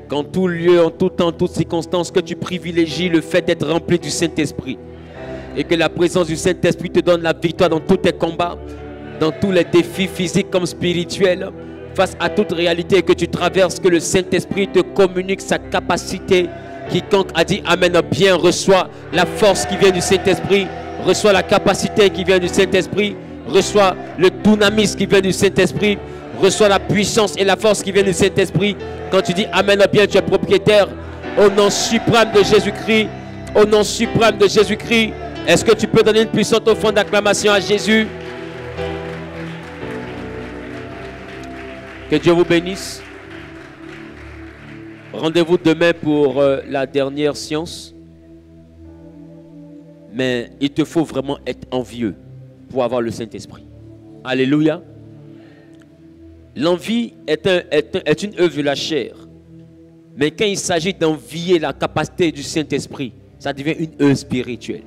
qu'en tout lieu, en tout temps, en toutes circonstances, que tu privilégies le fait d'être rempli du Saint-Esprit et que la présence du Saint-Esprit te donne la victoire dans tous tes combats, dans tous les défis physiques comme spirituels, face à toute réalité que tu traverses, que le Saint-Esprit te communique sa capacité. Quiconque a dit Amen bien reçoit la force qui vient du Saint-Esprit, reçoit la capacité qui vient du Saint-Esprit, reçoit le dynamisme qui vient du Saint-Esprit, reçoit la puissance et la force qui vient du Saint-Esprit. Quand tu dis Amen bien, tu es propriétaire. Au nom suprême de Jésus-Christ, au nom suprême de Jésus-Christ, est-ce que tu peux donner une puissante offrande d'acclamation à Jésus? Que Dieu vous bénisse. Rendez-vous demain pour la dernière séance. Mais il te faut vraiment être envieux pour avoir le Saint-Esprit. Alléluia. L'envie est une œuvre de la chair. Mais quand il s'agit d'envier la capacité du Saint-Esprit, ça devient une œuvre spirituelle.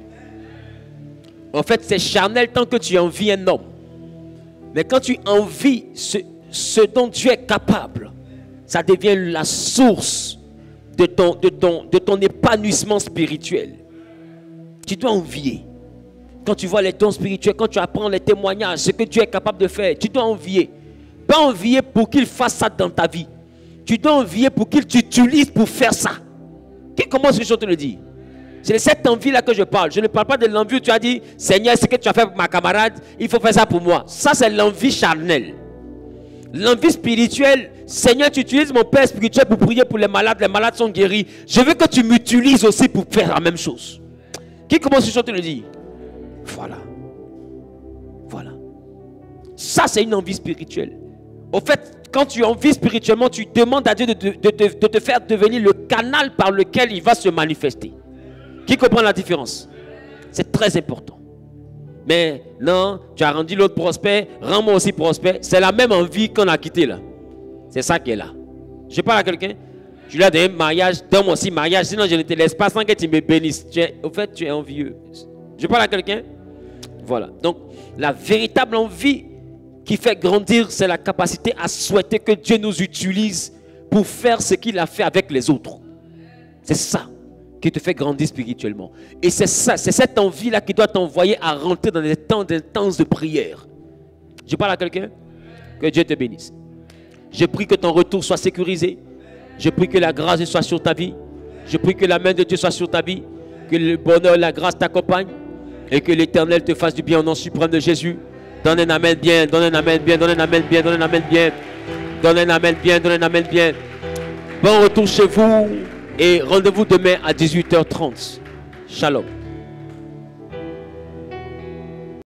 En fait, c'est charnel tant que tu envies un homme. Mais quand tu envies ce dont tu es capable, ça devient la source de ton épanouissement spirituel. Tu dois envier. Quand tu vois les dons spirituels, quand tu apprends les témoignages, ce que tu es capable de faire, tu dois envier. Pas envier pour qu'il fasse ça dans ta vie. Tu dois envier pour qu'il t'utilise pour faire ça. Comment est-ce que je te le dis? C'est de cette envie-là que je parle. Je ne parle pas de l'envie où tu as dit, Seigneur, ce que tu as fait pour ma camarade, il faut faire ça pour moi. Ça, c'est l'envie charnelle. L'envie spirituelle, Seigneur, tu utilises mon Père spirituel pour prier pour les malades sont guéris. Je veux que tu m'utilises aussi pour faire la même chose. Comment est-ce que je te le dis? Voilà. Voilà. Ça, c'est une envie spirituelle. Au fait, quand tu envies spirituellement, tu demandes à Dieu de te faire devenir le canal par lequel il va se manifester. Qui comprend la différence? C'est très important. Mais non, tu as rendu l'autre prospère, rends-moi aussi prospère. C'est la même envie qu'on a quitté là. C'est ça qui est là. Je parle à quelqu'un, je lui ai donné mariage, donne-moi aussi mariage, sinon je ne te laisse pas sans que tu me bénisses. Au fait, tu es envieux. Je parle à quelqu'un. Voilà. Donc, la véritable envie qui fait grandir, c'est la capacité à souhaiter que Dieu nous utilise pour faire ce qu'il a fait avec les autres. C'est ça qui te fait grandir spirituellement. Et c'est ça, c'est cette envie-là qui doit t'envoyer à rentrer dans des temps intenses de prière. Je parle à quelqu'un? Que Dieu te bénisse. Je prie que ton retour soit sécurisé. Je prie que la grâce soit sur ta vie. Je prie que la main de Dieu soit sur ta vie. Que le bonheur, la grâce t'accompagne. Et que l'Éternel te fasse du bien au nom suprême de Jésus. Donne un amen bien, donne un amen bien, donne un amen bien, donne un amen bien. Donne un amen bien, donne un amen bien. Bon retour chez vous. Et rendez-vous demain à 18h30. Shalom.